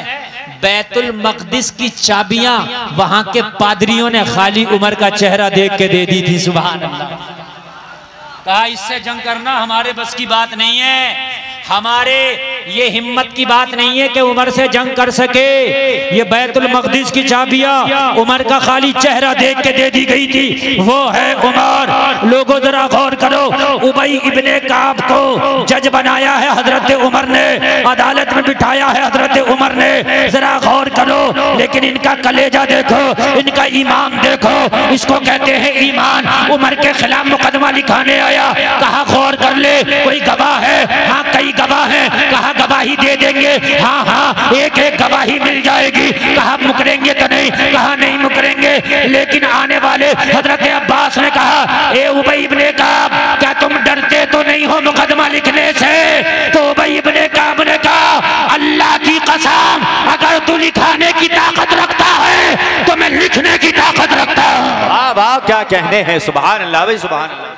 बैतुल मकदिस की चाबियां वहां के पादरियों ने खाली उमर का चेहरा देख के दे दी थी। सुभान अल्लाह। कहा इससे जंग करना हमारे बस की बात नहीं है, हमारे ये हिम्मत की बात नहीं है कि उमर से जंग कर सके। ये बैतुल मकदिस की चाबियां उमर का खाली चेहरा देख के दे दी गई थी, वो है उमर। लोगों जरा गौर करो, उबई इब्ने काब को जज बनाया है हजरत उमर ने, अदालत में बिठाया है हजरत उमर ने। जरा गौर करो, लेकिन इनका कलेजा देखो, इनका ईमान देखो, इसको कहते हैं ईमान। उमर के खिलाफ मुकदमा लिखाने आया। कहा गौर कर ले, कोई गवाह है? हाँ कई गवाह हैं। कहा गवाही दे देंगे। हाँ हाँ, एक एक गवाही मिल जाएगी। कहा मुकरेंगे तो नहीं? कहा नहीं मुकरेंगे। लेकिन आने वाले हजरत अब्बास ने कहा ए उबई इब्ने काब, क्या तुम डरते तो नहीं हो मुकदमा लिखने से? तो उबई इब्ने काब ने कहा अल्लाह की कसम, अगर तू लिखाने की ताकत रखता है तो मैं लिखने की ताकत रखता हूँ। वाह वाह, क्या कहने हैं, सुभान अल्लाह भाई, सुभान अल्लाह।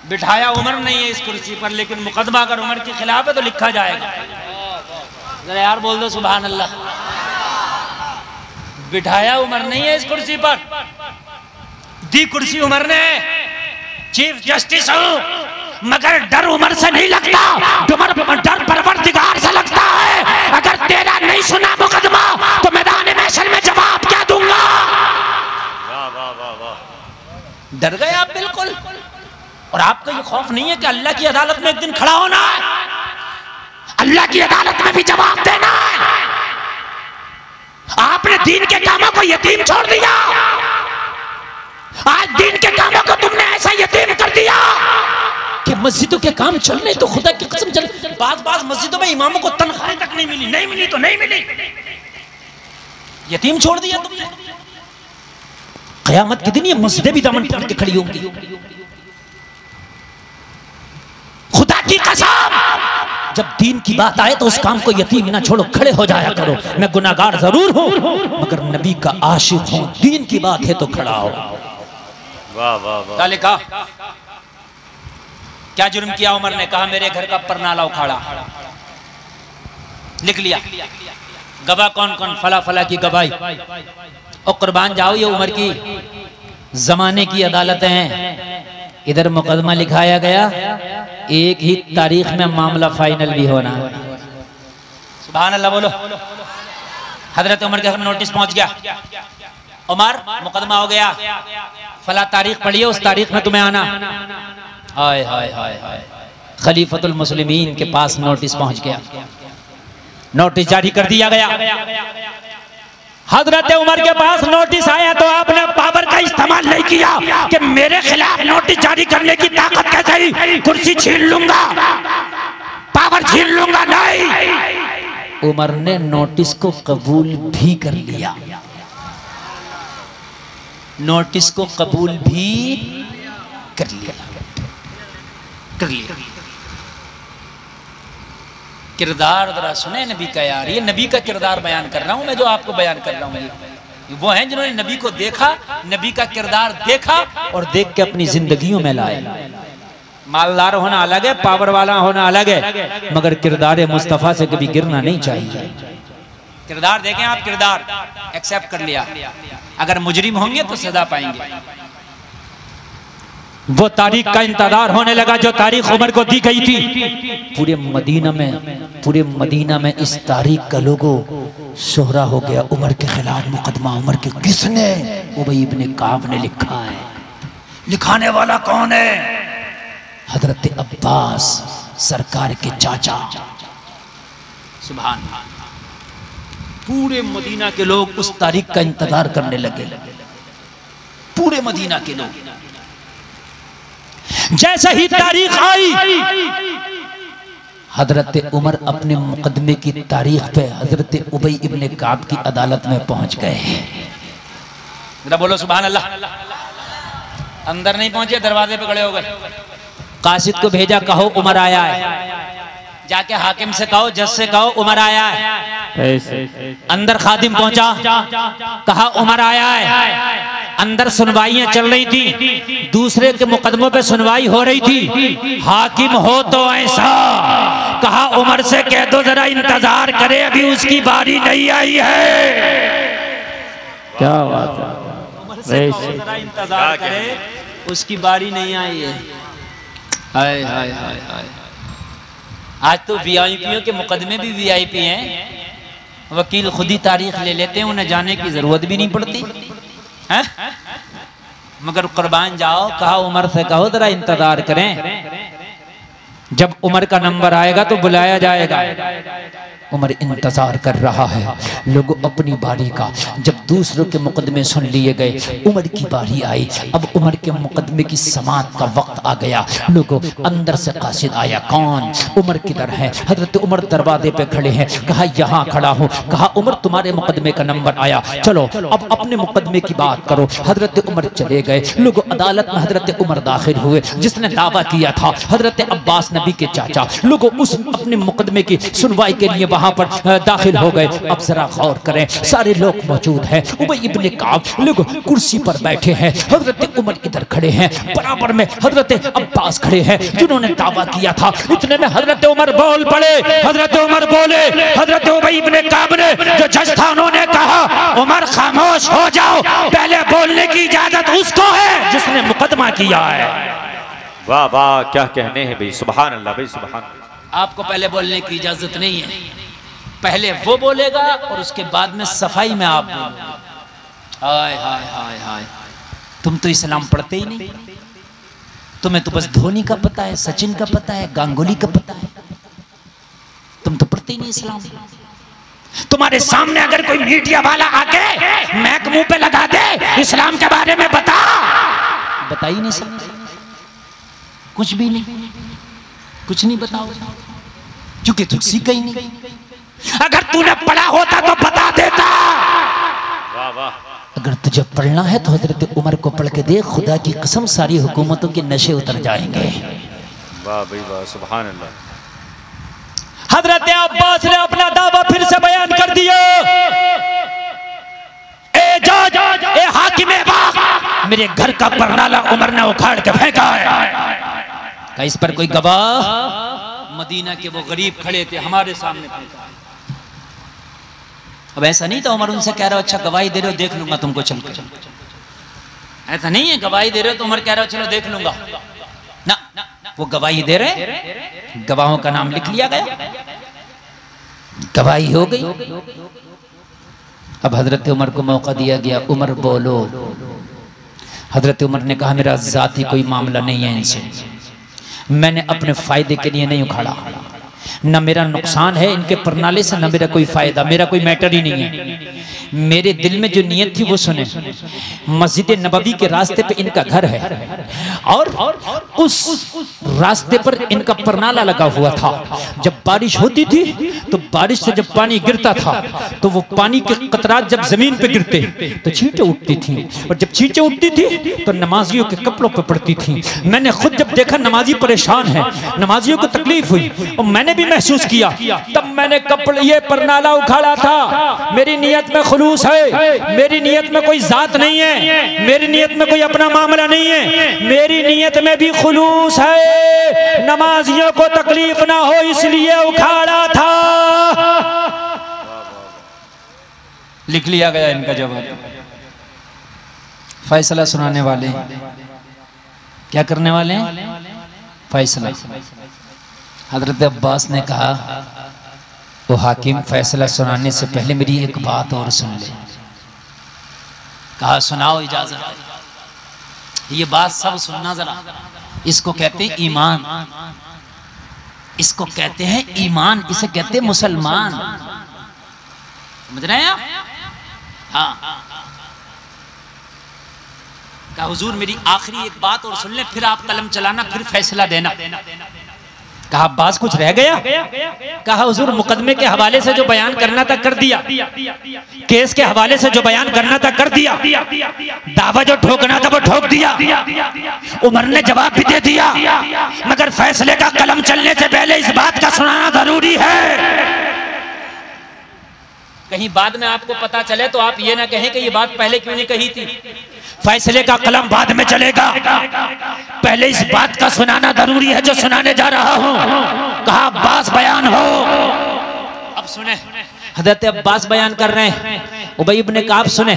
बिठाया उमर नहीं है इस कुर्सी पर, लेकिन मुकदमा अगर उमर के खिलाफ है तो लिखा जाएगा। जरा यार बोल दो सुभान अल्लाह। बिठाया उमर नहीं है इस कुर्सी पर, दी कुर्सी उमर ने, चीफ जस्टिस हूं, मगर डर उमर से नहीं लगता, डर परवरदिगार से लगता है। अगर तेरा नहीं सुना मुकदमा तो मैदान महशर में जवाब क्या दूंगा? डर गए आप बिल्कुल। और आपको ये खौफ नहीं है कि अल्लाह की अदालत में एक दिन खड़ा होना है, अल्लाह की अदालत में भी जवाब देना है। दीन के कामों को यतीम छोड़ दिया, आज दीन के कामों को तुमने ऐसा यतीम कर दिया कि मस्जिदों के काम चलने तो खुदा की कसम चल, बाज मस्जिदों में इमामों को तनख्वाहें तक नहीं मिली, नहीं मिली तो नहीं मिली, यतीम छोड़ दिया तुमने। क़यामत के दिन ये मस्जिदें भी दामन पकड़ के खड़ी होंगी। खुदा की कसम, जब दीन की बात आए तो उस काम को यतीम ना छोड़ो, खड़े हो जाया करो। मैं गुनाहगार जरूर हूं मगर नबी का आशिक हूं, दीन की बात है तो खड़ा हो। वाह वाह वाह। लिखा क्या जुर्म किया उमर ने? कहा मेरे घर का परनाला उखाड़ा। लिख लिया। गवाह कौन कौन? फला फला की गवाही। और कुर्बान जाओ, ये उमर की जमाने की अदालतें हैं। इधर मुकदमा लिखाया गया, एक ही तारीख में मामला फाइनल भी होना। सुभान अल्लाह बोलो। हजरत उमर के घर नोटिस पहुंच गया, उमर मुकदमा हो गया, फला तारीख पढ़िए, उस तारीख में तुम्हें आना। हाय हाय हाय हाय, खलीफतुल मुस्लिमीन के पास नोटिस पहुंच गया, नोटिस जारी कर दिया गया। हजरत उमर के पास नोटिस आया तो आपने पावर का इस्तेमाल नहीं किया कि मेरे खिलाफ नोटिस जारी करने की ताकत कैसे ही, कुर्सी छीन लूंगा, पावर छीन लूंगा, नहीं। उमर ने नोटिस को कबूल भी कर लिया, नोटिस को कबूल भी कर लिया, कर लिया। किरदार जरा सुने नबी का यार, ये नबी का किरदार बयान कर रहा हूं मैं, जो आपको बयान कर रहा हूं। ये वो हैं जिन्होंने नबी को देखा, नबी का किरदार देखा और देख के अपनी जिंदगियों में लाए। मालदार होना अलग है, पावर वाला होना अलग है, मगर किरदार मुस्तफा से कभी गिरना नहीं चाहिए। किरदार देखें आप, किरदार एक्सेप्ट कर लिया, अगर मुजरिम होंगे तो सजा पाएंगे। वो तारीख का इंतजार होने लगा जो तारीख उमर को दी गई थी। पूरे मदीना में इस तारीख का लोगो शोहरा हो गया। उमर के खिलाफ मुकदमा, उमर के किसने? उबई इब्ने काब ने लिखा है। लिखाने वाला कौन है? हजरत अब्बास सरकार के चाचा। सुभान। पूरे मदीना के लोग उस तारीख का इंतजार करने लगे, पूरे मदीना के लोग। जैसे ही तारीख आई, हजरत उमर अपने मुकदमे की तारीख पे हजरत उबई इब्ने काब की अदालत में पहुंच गए। जरा बोलो सुभान अल्लाह। अंदर नहीं पहुंचे, दरवाजे पे खड़े हो गए। कासिद को भेजा, कहो उमर आया है। जाके हाकिम से कहो, जज से कहो उमर आया है। अंदर खादिम पहुंचा, कहा उमर आया है। अंदर सुनवाइयां चल रही थी, दूसरे के मुकदमों पे सुनवाई हो रही थी। हाकिम हो तो ऐसा, कहा उमर से कह दो जरा इंतजार करे, अभी उसकी बारी नहीं आई है। क्या बात है, उमर से कहो जरा इंतजार करे, उसकी बारी नहीं आई है। हाय हाय हाय हाय। आज तो वीआईपीओ के मुकदमे भी वीआईपी हैं, वकील खुद ही तारीख ले लेते हैं, उन्हें जाने की जरूरत भी नहीं पड़ती है। मगर कुर्बान जाओ, कहा उमर से कहो जरा इंतजार करें, जब उमर का नंबर आएगा तो बुलाया जाएगा। उमर इंतजार कर रहा है, लोगों अपनी बारी का। जब दूसरों के मुकदमे सुन लिए गए, उमर की बारी आई। अब उमर के मुकदमे की समाअत का वक्त आ गया। लोगों अंदर से कासिद आया, कौन? उमर किधर है? हजरत उमर दरवाजे पे खड़े हैं। कहा यहाँ खड़ा हूँ। कहा उमर तुम्हारे मुकदमे का नंबर आया, चलो अब अपने मुकदमे की बात करो। हजरत उमर चले गए। लोगों अदालत में हजरत उमर दाखिल हुए, जिसने दावा किया था हजरत अब्बास नबी के चाचा। लोगों उस अपने मुकदमे की सुनवाई के लिए वहां पर दाखिल हो गए। अब जरा गौर करें, सारे लोग मौजूद हैं। उबई इब्ने काब लोग कुर्सी पर बैठे हैं, हजरत उमर इधर खड़े हैं, बराबर में हजरत अब्बास खड़े हैं जिन्होंने दावा किया था। इतने में हजरत उमर बोल पड़े। हजरत उमर बोले, हजरत उबई इब्ने काब ने जो जज था उन्होंने कहा उमर खामोश हो जाओ, पहले बोलने की इजाजत उसको है जिसने मुकदमा किया है। वाह वाह, क्या कहने हैं भाई, सुभान अल्लाह भाई, सुभान। आपको पहले बोलने की इजाजत नहीं है, पहले वो बोलेगा और उसके बाद में सफाई में आप बोलोगे। हाय हाय हाय हाय, तुम तो इस्लाम पढ़ते ही नहीं, तुम्हें तो बस धोनी का पता है, सचिन का पता है, गांगुली का पता है, तुम तो पढ़ते ही नहीं इस्लाम। तुम्हारे सामने अगर कोई मीडिया वाला आके मैक मुंह पे लगा दे इस्लाम के बारे में बता ही नहीं सकते, कुछ भी नहीं, कुछ नहीं बताओ क्योंकि तू सीखा ही नहीं। अगर तूने पढ़ा होता तो बता देता। वाह वाह। अगर तुझे पढ़ना है तो हजरत उमर को पढ़ के देख, खुदा की कसम सारी हुकूमतों के नशे उतर जाएंगे। वाह भाई वाह, सुभान अल्लाह। हजरत अब्बास ने अपना दावा फिर से बयान कर दिया। ए जज, ए हाकिम वक्त, मेरे घर का परनाला उमर ने उखाड़ के फेंका है। क्या इस पर कोई गवाह? मदीना के वो गरीब खड़े थे, हमारे सामने फेंका। अब ऐसा नहीं था उमर उनसे कह रहा हो अच्छा गवाही दे रहे हो देख लूंगा तुमको चल कर, ऐसा नहीं है गवाही दे रहे हो तो उमर कह रहा हो चलो देख लूंगा ना, वो गवाही दे रहे, गवाहों का नाम लिख लिया गया, गवाही हो गई। अब हजरत उमर को मौका दिया गया, उमर बोलो। हजरत उमर ने कहा मेरा जाती कोई मामला नहीं है इनसे, मैंने अपने फायदे के लिए नहीं उखाड़ा, न मेरा नुकसान है इनके परनाले से, न मेरा कोई फायदा, मेरा कोई मैटर ही नहीं है। मेरे दिल में जो नियत थी वो सुने, मस्जिद नबवी के रास्ते पे इनका घर है और उस रास्ते पर इनका परनाला लगा हुआ था। जब बारिश होती थी तो बारिश से जब पानी गिरता था तो वो पानी के कतरात जब जमीन पे गिरते तो छींटे उठती थी, और जब छींटे उठती थी तो नमाजियों के कपड़ों पे पड़ती थी। मैंने खुद जब देखा नमाजी परेशान है, नमाजियों को तकलीफ हुई और मैंने भी महसूस किया, तब मैंने कपड़े ये परनाला उखाड़ा था। मेरी नियत में खुलूस है, मेरी नियत में कोई जात नहीं है, मेरी नियत में कोई अपना मामला नहीं है, मेरी नियत में भी खुलूस है, नमाजियों को तकलीफ ना हो इसलिए उखाड़ा था। लिख लिया गया इनका जवाब। फैसला सुनाने वाले क्या करने वाले हैं? फैसला। हजरत अब्बास ने कहा वो हाकिम फैसला सुनाने से पहले मेरी एक बात और सुन ले। कहा सुनाओ, इजाजत है। ये बात सब सुनना जरा। इसको कहते हैं ईमान, इसको कहते हैं ईमान, इसे कहते हैं मुसलमान। समझ रहे हैं आप? हाँ। कहा हुजूर मेरी आखिरी एक बात और सुन ले, फिर आप कलम चलाना, फिर फैसला देना। कहा अब्बास कुछ रह गया? कहा हुजूर मुकदमे के हवाले से जो बयान करना था कर दिया, केस के हवाले से जो बयान करना था कर दिया, दावा जो ठोकना था वो ठोक दिया, उमर ने जवाब भी दे दिया, मगर फैसले का कलम चलने से पहले इस बात का सुनाना जरूरी है। कहीं बाद में आपको पता चले तो आप ये ना कहें कि ये बात पहले क्यों नहीं कही थी। फैसले का कलम बाद में चलेगा, पहले इस बात का सुनाना जरूरी है जो सुनाने जा रहा हूं। कहा अब्बास बयान हो। अब सुने, हजरत अब्बास बयान कर रहे हैं, उबई इब्न काब सुने,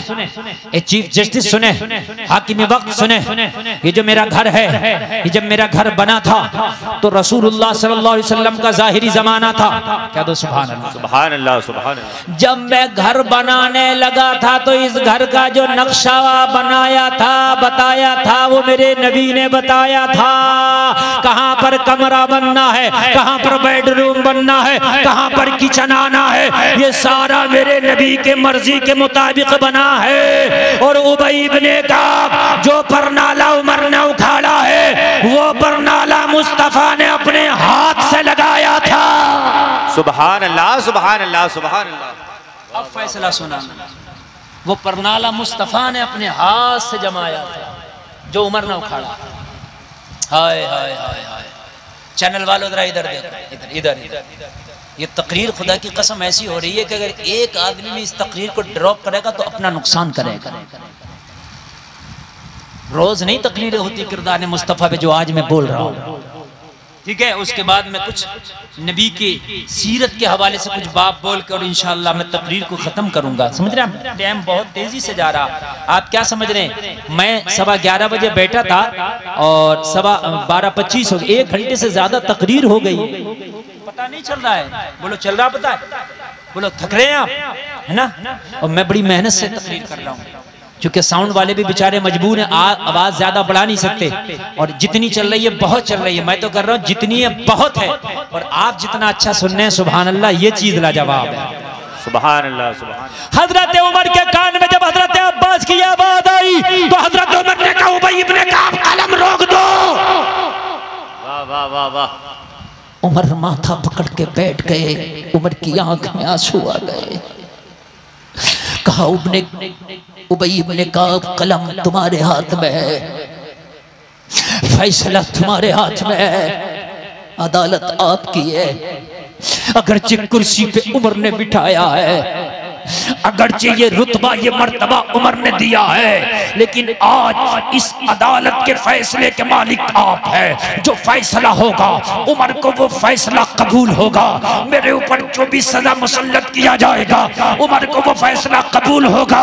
ए चीफ जस्टिस सुने, हाकिम वक्त सुने। ये जो मेरा घर है, ये जब मेरा घर बना था तो रसूलुल्लाह सल्लल्लाहु अलैहि वसल्लम का जाहिरी जमाना था। क्या दो सुभान अल्लाह, सुभान अल्लाह, सुभान अल्लाह। जब मैं घर बनाने लगा था तो इस घर का जो नक्शा बनाया था, बताया था, वो मेरे नबी ने बताया था। कहां पर कमरा बनना है, कहां पर बेडरूम बनना है, कहां पर किचन आना है, ये सारा मेरे नबी के मर्जी के मुताबिक बना है। और उबई इब्न काब जो परनाला उमर ने उखाड़ा है वो परनाला मुस्तफा ने अपने हाथ से लगाया था। सुभान अल्लाह, सुभान अल्लाह, सुभान अल्लाह। अब फैसला सुना, वो परनाला मुस्तफा ने अपने हाथ से जमाया था जो उमर ने उखाड़ा। हाय हाय हाय हाय। चैनल वालों जरा इधर देखो, इधर इधर। ये तकरीर खुदा की कसम ऐसी हो रही है कि अगर एक आदमी भी इस तकरीर को ड्रॉप करेगा तो अपना नुकसान करेगा। रोज नहीं तकरीरें होती किरदार मुस्तफ़ा पे जो आज मैं बोल रहा हूँ, ठीक है। उसके बाद मैं कुछ नबी के सीरत के हवाले से कुछ बात बोल कर इंशाअल्लाह मैं तकरीर को खत्म करूंगा। समझ रहे हैं? टाइम बहुत तेजी से जा रहा। आप क्या समझ रहे हैं? मैं 11:15 बजे बैठा था और 12:25 हो गए। 1 घंटे से ज्यादा तकरीर हो गई, पता नहीं चल रहा है। बोलो चल रहा पता है? बोलो थक रहे हैं आप, है ना? और मैं बड़ी मेहनत से तकरीर कर रहा हूँ क्योंकि साउंड वाले भी बेचारे मजबूर हैं, आवाज ज्यादा बढ़ा नहीं सकते। और जितनी चल रही है बहुत चल रही है, मैं तो कर रहा हूँ जितनी है बहुत है। और आप जितना अच्छा सुन रहे हैं सुभान अल्लाह, ये चीज लाजवाब है। सुभान अल्लाह सुभान। हजरत उमर के कान में जब हजरत अब्बास की आवाज आई तो हजरत उमर ने कहा उबई इब्ने काब कलम रोक दो। वाह वाह वाह वाह। उमर माथा पकड़ के बैठ गए, उमर की आंख में आंसू आ गए। कहा उबई इब्ने काब कलम तुम्हारे हाथ में है, फैसला तुम्हारे हाथ में है, अदालत आपकी है। अगरचे कुर्सी पे उमर ने बिठाया है, अगरचे ये रुतबा ये मर्तबा उमर ने दिया है, लेकिन आज इस अदालत के फैसले के मालिक आप हैं। जो फैसला होगा उमर को वो फैसला कबूल होगा। मेरे ऊपर जो भी सजा मुसल्लत किया जाएगा उमर को वो फैसला कबूल होगा।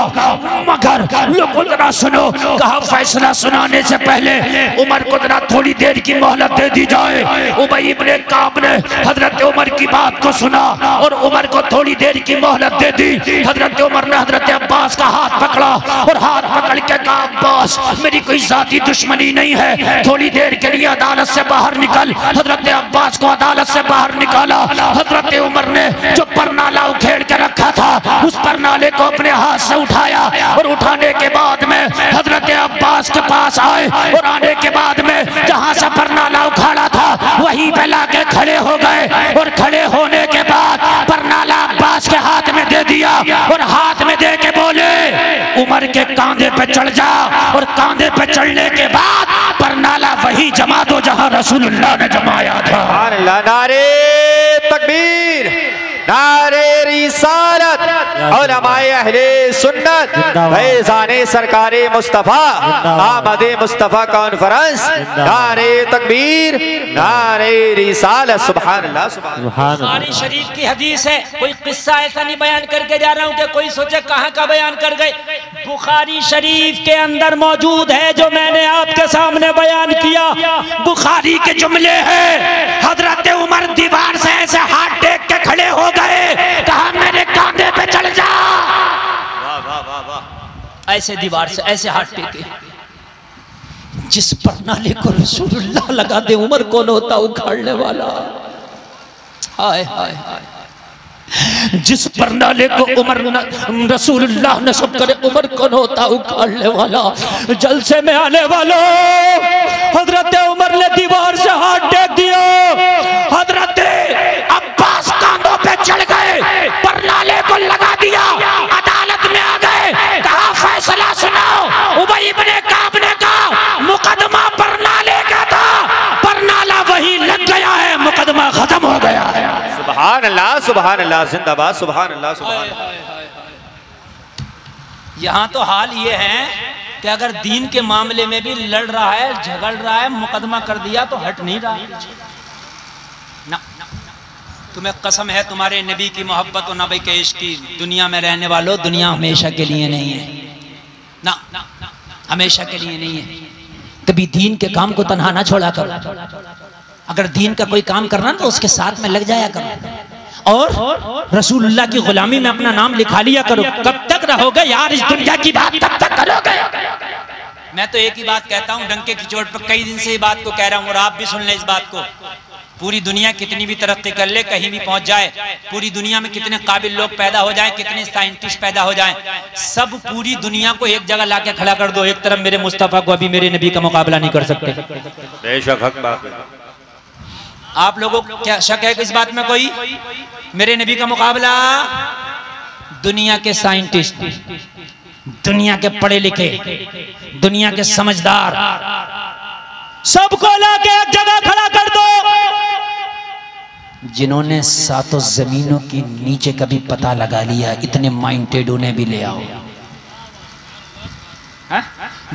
मगर लोगों जरा सुनो, कहा फैसला सुनाने से पहले उमर को जरा थोड़ी देर की मोहलत दे दी जाए। उबई इब्ने काब ने हजरत उमर की बात को सुना और उमर को थोड़ी देर की मोहलत दे दी। हजरत उमर ने हजरत अब्बास का हाथ पकड़ा और हाथ पकड़ के कहा अब्बास मेरी कोई जाती दुश्मनी नहीं है, थोड़ी देर के लिए अदालत से बाहर निकल। हजरत अब्बास को अदालत से बाहर निकाला। हजरत उमर ने जो परनाला उखेड़ के रखा था उस परनाले को अपने हाथ से उठाया और उठाने के बाद में हजरत अब्बास के पास आए और आने के बाद में जहां से परनाला उखाड़ा था वहीं पे लाके खड़े हो गए और खड़े होने के बाद परनाला अब्बास के हाथ में दे दिया और हाथ में दे के बोले उमर के कांधे पे चढ़ जा और कांधे पे चढ़ने के बाद परनाला वही जमा दो जहां रसूलुल्लाह ने जमाया था। नारे तकबीर, नारे रिसालत और हमारे अहले सुन्नत फैज़ाने सरकारे मुस्तफ़ा आमदे मुस्तफ़ा कॉन्फ्रेंस। नारे तकबीर, नारे रिसालत। सुभान अल्लाह सुभान। बुखारी शरीफ की हदीस है, कोई किस्सा ऐसा नहीं बयान करके जा रहा हूँ कि कोई सोचे कहाँ का बयान कर गए। बुखारी शरीफ के अंदर मौजूद है जो मैंने आपके सामने बयान किया। बुखारी के जुमले हैं, हजरत उमर दीवार से ऐसे हाथ टेक के खड़े हो गए, कहा मेरे कांधे पे चढ़ जा। वाह वाह वाह वाह। ऐसे दीवार से ऐसे हाथ टेके। जिस परनाले को रसूलुल्लाह लगा दे उमर कौन होता उखाड़ने वाला। हाय हाय हाय। जिस परनाले को उमर रसूलुल्लाह नस्ब करे उमर कौन होता उखाड़ने वाला। जलसे में आने वालों, हजरत उमर ने दीवार से हाथ टेक दिया। हजरत अब्बास कांधों पे चढ़ गए, परनाले को लगा दिया, अदालत में आ गए, कहा फैसला सुनाओ। उबई इब्ने काब ने कहा मुकदमा परनाले का था, परनाला वही लग गया है, मुकदमा खत्म हो गया है। सुभान अल्लाह सुभान अल्लाह, जिंदाबाद सुभान अल्लाह सुभान। यहाँ तो हाल ये है कि अगर दीन के मामले में भी लड़ रहा है, झगड़ रहा है, मुकदमा कर दिया तो हट नहीं रहा ना। तुम्हें कसम है तुम्हारे नबी की मोहब्बत और नबी के इश्क की, दुनिया में रहने वालों दुनिया हमेशा के लिए नहीं है ना, हमेशा के लिए नहीं है। कभी दीन के काम को तन्हा ना छोड़ा करो। अगर दीन का कोई काम करना तो उसके साथ में लग जाया करो और रसूलुल्लाह की गुलामी में अपना नाम लिखा लिया करो। कब तक रहोगे यार इस दुनिया की बात कब तक करोगे। मैं तो एक ही बात कहता हूँ, डंके की चोट पर कई दिन से ये बात को कह रहा हूँ और आप भी सुन लें इस बात को। पूरी दुनिया कितनी भी तरक्की कर ले, कहीं भी पहुंच जाए, पूरी दुनिया में कितने काबिल लोग पैदा हो जाएं, कितने साइंटिस्ट पैदा हो जाएं, सब पूरी दुनिया को एक जगह लाके खड़ा कर दो, एक तरफ मेरे मुस्तफा को अभी मेरे नबी का मुकाबला नहीं कर सकते। बेशक हक बात है। आप लोगों को क्या शक है कि इस बात में कोई मेरे नबी का मुकाबला? दुनिया के साइंटिस्ट, दुनिया के पढ़े लिखे, दुनिया के समझदार, सबको लाके एक जगह खड़ा कर दो। जिन्होंने सातों जमीनों के नीचे कभी पता लगा लिया, इतने माइंडेड उन्हें भी ले आओ।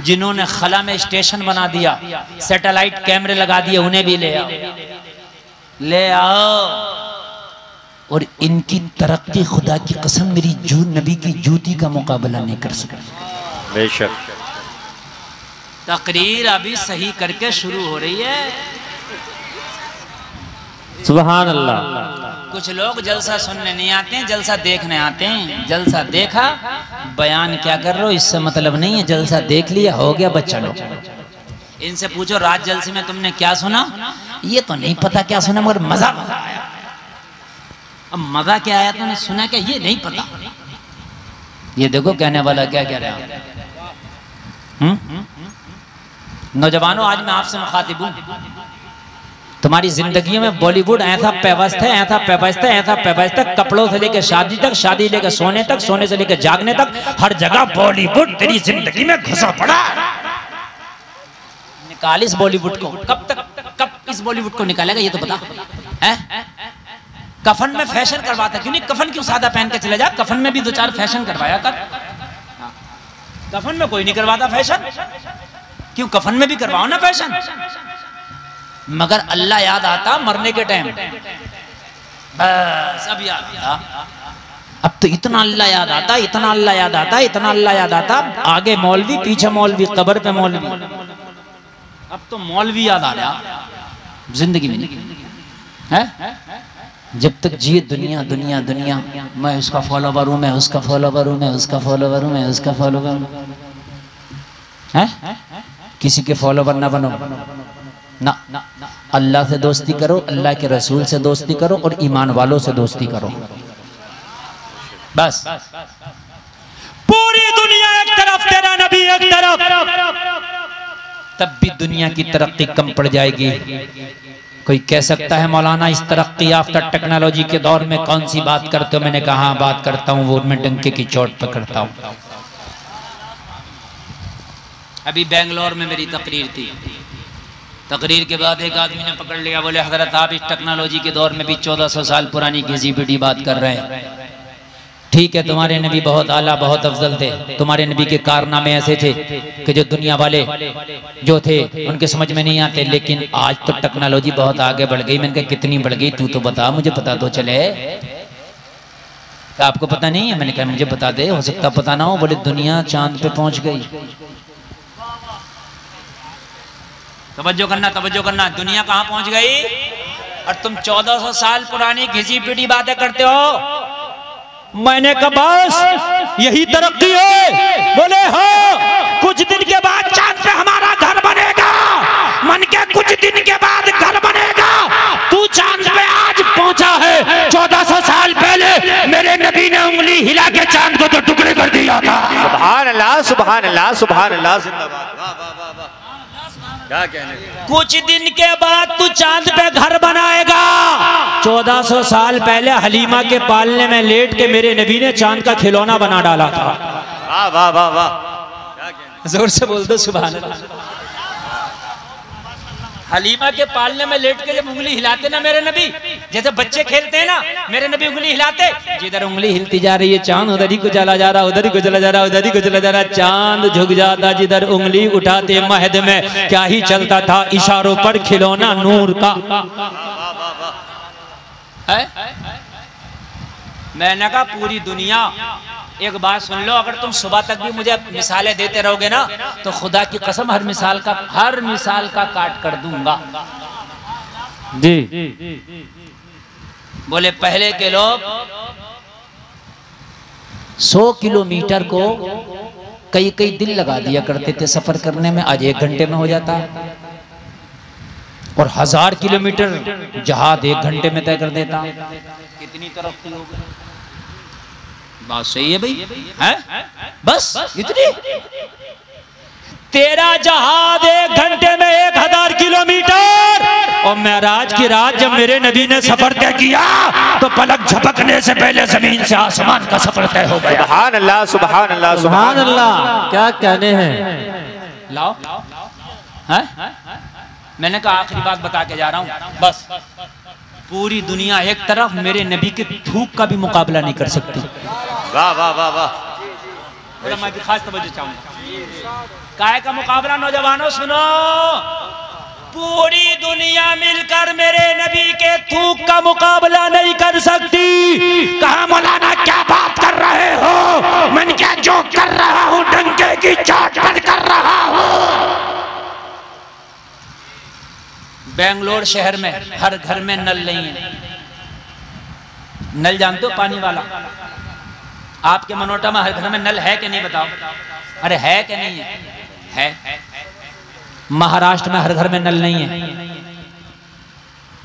जिन्होंने खला में स्टेशन बना दिया, सैटेलाइट कैमरे लगा दिए, उन्हें भी ले आओ, ले आओ। और इनकी तरक्की खुदा की कसम मेरी नबी की जूती का मुकाबला नहीं कर सकती। बेशक। तकरीर अभी सही करके शुरू हो रही है। सुभान अल्लाह। कुछ लोग जलसा सुनने नहीं आते हैं, जलसा देखने आते हैं। जलसा देखा, बयान क्या कर रहे हो इससे मतलब नहीं है, जलसा देख लिया हो गया बस चलो। इनसे पूछो रात जलसे में तुमने क्या सुना, ये तो नहीं पता क्या सुना मगर मजा आया। अब मजा क्या आया तुमने सुना क्या? ये नहीं पता। ये देखो कहने वाला क्या कह रहा है। नौजवानों, आज मैं आपसे मुखातिब हूं, तुम्हारी जिंदगी में बॉलीवुड ऐसा पेवस्त है, ऐसा पेवस्त है, ऐसा पेवस्त है, कपड़ों से लेकर शादी तक, शादी लेकर सोने तक, सोने से लेकर जागने तक, हर जगह बॉलीवुड तेरी जिंदगी में घुसा पड़ा। निकाल इस बॉलीवुड को। कब इस बॉलीवुड को निकालेगा ये तो बता है? कफन में फैशन करवाता क्यों नहीं? कफन क्यों सादा पहन के चले जा? कफन में भी दो चार फैशन करवाया कर। कफन में कोई नहीं करवाता फैशन, क्यों? कफन में भी करवाओ ना फैशन। मगर अल्लाह याद आता मरने के टाइम, बस अब याद आता। अब तो इतना अल्लाह याद आता, इतना अल्लाह याद आता, इतना अल्लाह याद आता, आगे मौलवी पीछे मौलवी, कब्र पे मौलवी। अब तो मौलवी याद आ रहा जिंदगी में है। जब तक जिए दुनिया दुनिया दुनिया, मैं उसका फॉलोवर हूं, मैं उसका फॉलोवर हूं, मैं उसका फॉलोवर हूं, मैं उसका फॉलोवर हूं। है किसी के फॉलोवर ना बनो ना। अल्लाह से दोस्ती करो, अल्लाह के रसूल से दोस्ती करो और ईमान वालों से दोस्ती करो, बस। पूरी दुनिया एक तरफ, तेरा नबी एक तरफ, तब भी दुनिया की तरक्की कम पड़ जाएगी। कोई कह सकता है मौलाना इस तरक्की याफ्ता टेक्नोलॉजी के दौर में कौन सी बात करते हो? मैंने कहा बात करता हूं, वो मैं डंके की चोट पर करता हूं। अभी बेंगलोर में मेरी तकरीर थी, तकरीर के बाद एक आदमी ने पकड़ लिया, बोले हजरत आप इस टेक्नोलॉजी के दौर में भी 1400 साल पुरानी घिसी पिटी बात कर रहे हैं। ठीक है, तुम्हारे नबी बहुत आला बहुत अफजल थे, तुम्हारे नबी के कारनामे ऐसे थे कि जो दुनिया वाले जो थे उनके समझ में नहीं आते, लेकिन आज तो टेक्नोलॉजी बहुत आगे बढ़ गई। मैंने कहा कितनी बढ़ गई? तू तो बता, मुझे पता तो चले। आपको पता नहीं है? मैंने कहा मुझे बता दे, हो सकता पता ना हो। बोले दुनिया चांद पे पहुंच गई। तवज्जो करना, तवज्जो करना, दुनिया कहां पहुंच गई और तुम 1400 साल पुरानी घिसी पिटी बातें करते हो। मैंने कहा बस यही तरक्की है? बोले हाँ, कुछ दिन के बाद चांद पे हमारा घर बनेगा। मन के कुछ दिन के बाद घर बनेगा। तू चांद पे आज पहुंचा है, 1400 साल पहले मेरे नबी ने उंगली हिला के चांद को तो टुकड़े कर दिया था। सुभान अल्लाह, सुभान अल्लाह, सुभान अल्लाह, जिंदाबाद। वाह वाह वाह वाह, क्या कहने। कुछ दिन के बाद तू चांद पे घर बनाएगा। 1400 साल पहले हलीमा के पालने में लेट के मेरे नबी ने चांद का खिलौना बना डाला था। वाह वाह वाह वाह, जोर से बोल दो सुभान अल्लाह। हलीमा के पालने में लेट के जब उंगली हिलाते ना मेरे नबी, जैसे बच्चे खेलते हैं ना, मेरे नबी उंगली हिलाते, जिधर उंगली हिलती जा रही है चांद उधर ही को चला जा रहा, उधर ही को चला जा रहा, उधर ही को चला जा रहा। चांद झुक जाता जिधर उंगली उठाते। महद में क्या ही चलता था, इशारों पर खिलौना नूर का है। मैंने कहा पूरी दुनिया, एक बात सुन लो, अगर तुम सुबह तक भी मुझे मिसालें देते रहोगे ना तो खुदा की कसम हर मिसाल का काट कर दूंगा जी। बोले पहले के लोग 100 किलोमीटर को कई कई दिन लगा दिया करते थे सफर करने में, आज 1 घंटे में हो जाता। और 1000 किलोमीटर जहाज 1 घंटे में तय कर देता। कितनी तरक्की हो गई। बात सही है भाई, है? बस इतनी। तेरा जहाज 1 घंटे में 1000 किलोमीटर, और मेराज की रात जब मेरे नबी ने सफर तय किया तो पलक झपकने से पहले जमीन से आसमान का सफर तय हो गया। सुभान अल्लाह, सुभान अल्लाह, सुभान अल्लाह, क्या कहने हैं। लाओ है? मैंने कहा आखिरी बात बता के जा रहा हूं, बस पूरी दुनिया एक तरफ, मेरे नबी के थूक का भी मुकाबला नहीं कर सकती। वाह वाह वाह वाह, मैं भी खास तवज्जो चाहूंगा। काय का मुकाबला नौजवानों सुनो, पूरी दुनिया मिलकर मेरे नबी के थूक का मुकाबला नहीं कर सकती। कहा मौलाना क्या बात कर रहे हो? मैं क्या जो कर रहा हूं डंके की चोट पर कर रहा हूं। बेंगलोर शहर में हर घर में नल नहीं है। नल जानते हो, पानी वाला। आपके मनोटा में हर घर में नल है कि नहीं बताओ? अरे है कि नहीं है? है। महाराष्ट्र में हर घर में नल नहीं है।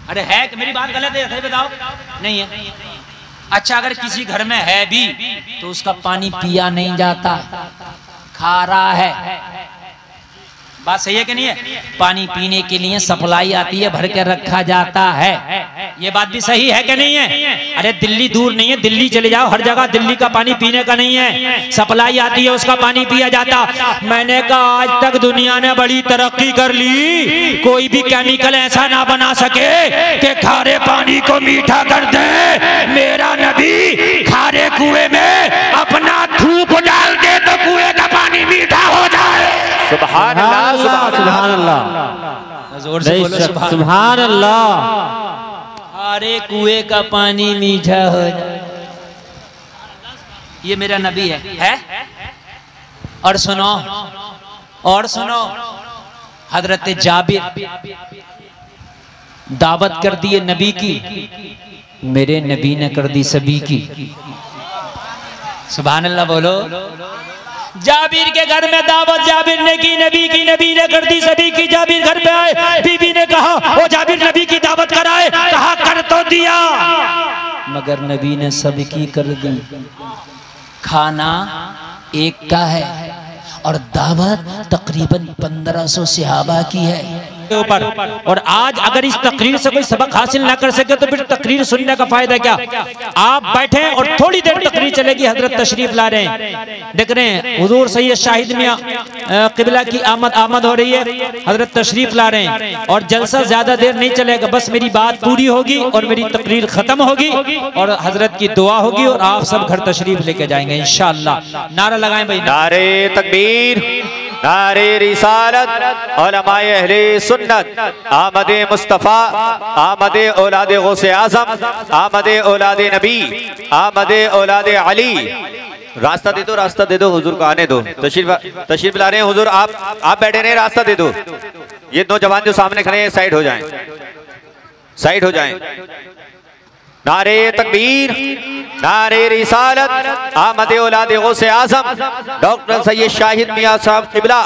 अरे है कि मेरी बात गलत है? सही बताओ। नहीं है। अच्छा अगर किसी घर में है भी तो उसका पानी पिया नहीं जाता, खारा है। बात सही है कि नहीं है? पानी पीने के लिए सप्लाई आती है, भर के रखा जाता है। ये बात भी सही है कि नहीं है? अरे दिल्ली दूर नहीं है, दिल्ली चले जाओ, हर जगह दिल्ली का पानी पीने का नहीं है, सप्लाई आती है, उसका पानी पिया जाता। मैंने कहा आज तक दुनिया ने बड़ी तरक्की कर ली, कोई भी केमिकल ऐसा ना बना सके कि खारे पानी को मीठा कर दे। मेरा नबी खारे कुएं में अपना धूप डाल दे तो कुएं का पानी मीठा हो जाए। सुभान अल्लाह, सुभान अल्लाह, जोर से बोलो सुभान अल्लाह। खारे कुएं का पानी मीठा हो जाए। ये मेरा नबी है? और सुनो, और सुनो, हजरत जाबिर दावत कर दिए नबी की, मेरे नबी ने कर दी सभी की। सुभान अल्लाह बोलो। जाबिर के घर में दावत जाबिर ने की, नबी की, नबी ने कर दी सभी की। जाबिर घर पे आए, बीबी ने कहा ओ जाबिर नबी की दावत कराए, कहा कर तो दिया, मगर नबी ने सबकी कर दी। खाना एक का है और दावत तकरीबन 1500 सहाबा की है ऊपर। और आज अगर इस तकरीर से कोई सबक हासिल ना कर सके तो फिर तकरीर सुनने का फायदा क्या? आप बैठे और थोड़ी देर तकरीर चलेगी, हजरत तशरीफ ला रहे हैं, देख रहे हैं हुजूर सैयद शाहिद मियां किबला की आमद हो रही है, हजरत तशरीफ ला रहे हैं और जलसा ज्यादा देर नहीं चलेगा, बस मेरी बात पूरी होगी और मेरी तकरीर खत्म होगी और हजरत की दुआ होगी और आप सब घर तशरीफ लेके जाएंगे इंशाअल्लाह। नारा लगाएं भाई, नारे तकबीर, नारे रिसालत, उलमाए अहले सुन्नत, आमदे मुस्तफ़ा, आमदे औलादे गौसे आज़म, आमदे औलादे नबी, आमदे औलादे अली। रास्ता दे दो, रास्ता दे दो, हुजूर को आने दो। तशरीफ ला रहे हैं हुजूर, आप बैठे रहे, रास्ता दे दो। ये नौजवान जो सामने खड़े हैं साइड हो जाएं, साइड हो जाएं। नारे तकबीर, नारे रिसालत, आमदे औलादे गौसे आज़म, डॉक्टर सैयद शाहिद मियां साहब किबला,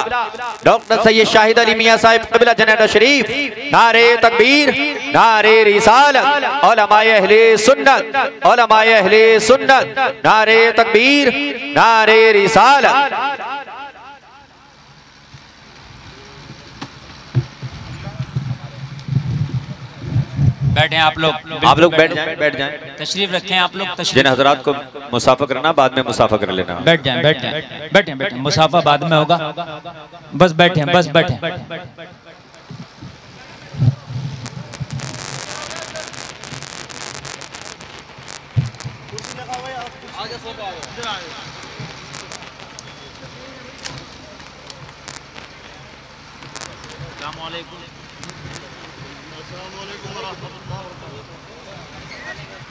डॉक्टर सैयद शाहिद अली मियां साहब किबला जनादा शरीफ। नारे तकबीर, नारे रिसालत, उलमाए अहले सुन्नत, उलमाए अहले सुन्नत, नारे तकबीर, नारे रिसालत। बैठे आप लोग बैठ जाएं, बैठ जाएं, तशरीफ रखें आप लोग। जिन हजरात को मुसाफा करना बाद में मुसाफा कर लेना। बैठ जाएं, बैठ जाएं, बैठे बैठे, मुसाफा बाद में होगा, बस बैठे, बस बैठे।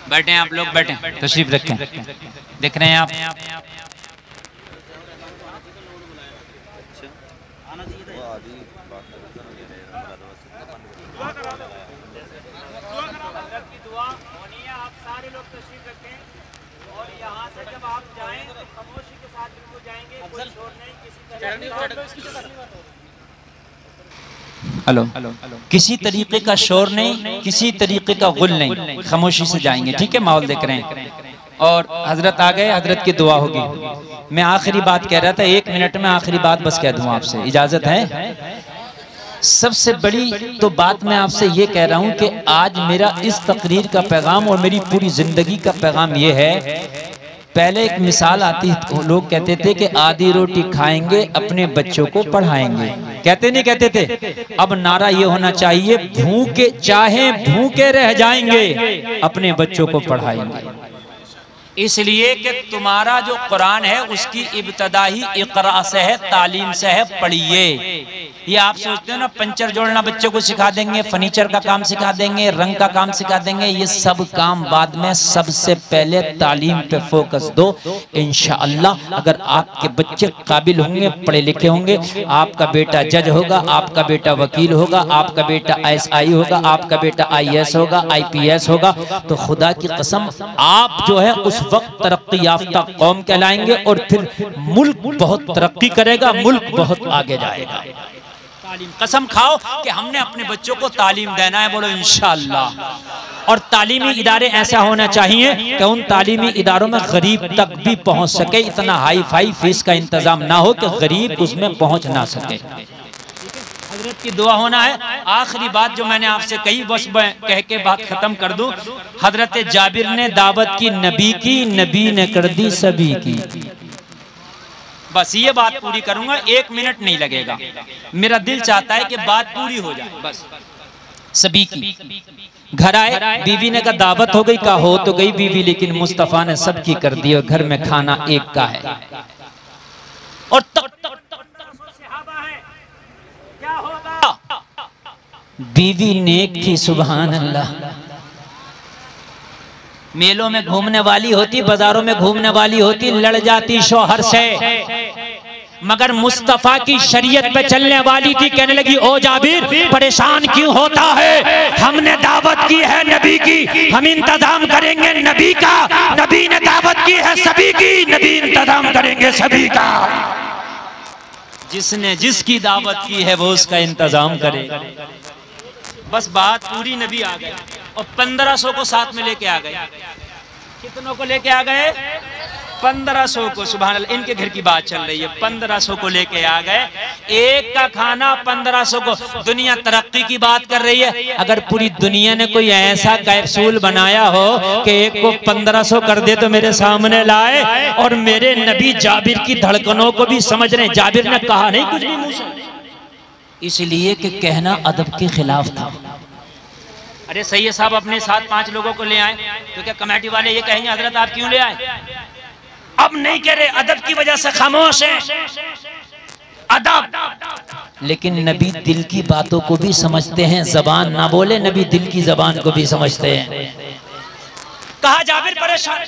बैठे आप लोग, बैठे, तशरीफ रखें। देख रहे हैं आप, सारे लोग तशरीफ रखें और यहाँ से जब आप जाएं तो खामोशी के साथ बिल्कुल जाएंगे, कोई शोर नहीं, हेलो, किसी तरीके का शोर नहीं, किसी तरीके का गुल नहीं, खामोशी से जाएंगे, ठीक है? माहौल देख रहे हैं और हजरत आ गए, हजरत की दुआ होगी। मैं आखिरी बात कह रहा था, 1 मिनट में आखिरी बात बस कह दूं आपसे, इजाजत है? सबसे बड़ी तो बात मैं आपसे ये कह रहा हूं कि आज मेरा इस तकरीर का पैगाम और मेरी पूरी जिंदगी का पैगाम ये है। पहले एक मिसाल आती तो लोग कहते थे कि आधी रोटी खाएंगे, अपने बच्चों को पढ़ाएंगे, कहते नहीं कहते थे? अब नारा ये होना चाहिए, भूखे चाहे भूखे रह जाएंगे, अपने बच्चों को पढ़ाएंगे। इसलिए कि तुम्हारा जो कुरान है उसकी इब्तदा ही इकरा से है, तालीम से है, पढ़िए। ये आप सोचते हो ना पंचर जोड़ना बच्चों को सिखा देंगे, फर्नीचर का काम सिखा देंगे, रंग का काम सिखा देंगे, ये सब काम बाद में। सबसे पहले तालीम पे फोकस दो। इंशाअल्लाह अगर आपके बच्चे काबिल होंगे, पढ़े लिखे होंगे, आपका बेटा जज होगा, आपका बेटा वकील होगा, आपका बेटा ISI होगा, आपका बेटा IAS होगा, IPS होगा, तो खुदा की कसम आप जो है उस वक्त तरक्की याफ्ता कौम कहलाएंगे और फिर मुल्क बहुत तरक्की करेगा, मुल्क बहुत आगे जाएगा। तालीम, कसम खाओ कि हमने अपने बच्चों को तालीम देना है, बोलो इंशाअल्लाह। और तालीमी इदारे ऐसा होना चाहिए कि उन तालीमी इदारों में गरीब तक भी पहुंच सके, इतना हाई फाई फीस का इंतजाम ना हो कि गरीब उसमें पहुंच ना सके। हजरत की दुआ होना है। आखिरी बात जो मैंने आपसे कही बस मैं कह के बात खत्म कर दूं। हजरत जाबिर ने दावत की, नबी ने कर दी सभी की। बस ये बात पूरी करूंगा, 1 मिनट नहीं लगेगा। मेरा दिल चाहता है कि बात पूरी हो जाए। बस सभी की। घर आए, बीवी ने कहा दावत हो गई, कहा हो तो गई बीवी, लेकिन मुस्तफा ने सबकी कर दी और घर में खाना एक का है। और क्या होगा? बीवी नेक थी, सुभान अल्लाह। मेलों में घूमने वाली होती, बाजारों में घूमने वाली होती, लड़ जाती शौहर से, मगर मुस्तफा की शरीयत पे चलने वाली थी। कहने लगी ओ जाबिर परेशान क्यों होता है, हमने दावत की है नबी की, हम इंतजाम करेंगे नबी का। नबी ने दावत की है सभी की, नबी इंतजाम करेंगे सभी का। जिसने जिसकी दावत की है वो उसका इंतजाम करेगा। बस बात पूरी, नबी आ गए और 1500 को साथ में लेके आ गए। कितनों को लेके आ गए? 1500 को। सुभान अल्लाह, इनके घर की बात चल रही है। 1500 को लेके आ गए, एक का खाना 1500 को। दुनिया तरक्की की बात कर रही है। अगर पूरी दुनिया ने कोई ऐसा कैप्सूल बनाया हो कि एक को 1500 कर दे तो मेरे सामने लाए। और मेरे नबी जाबिर की धड़कनों को भी समझ रहे। जाबिर ने कहा नहीं कुछ भी मुंह से, इसलिए कि कहना अदब के खिलाफ था। अरे सैयद साहब अपने साथ 5 लोगों को ले आए तो क्या कमेटी वाले ये कहेंगे हजरत आप क्यों ले आए? अब नहीं कह रहे, अदब की वजह से खामोश है। अदब। लेकिन नबी दिल की बातों को भी समझते हैं, जबान ना बोले, नबी दिल की जबान को भी समझते हैं। कहा जाबिर परेशान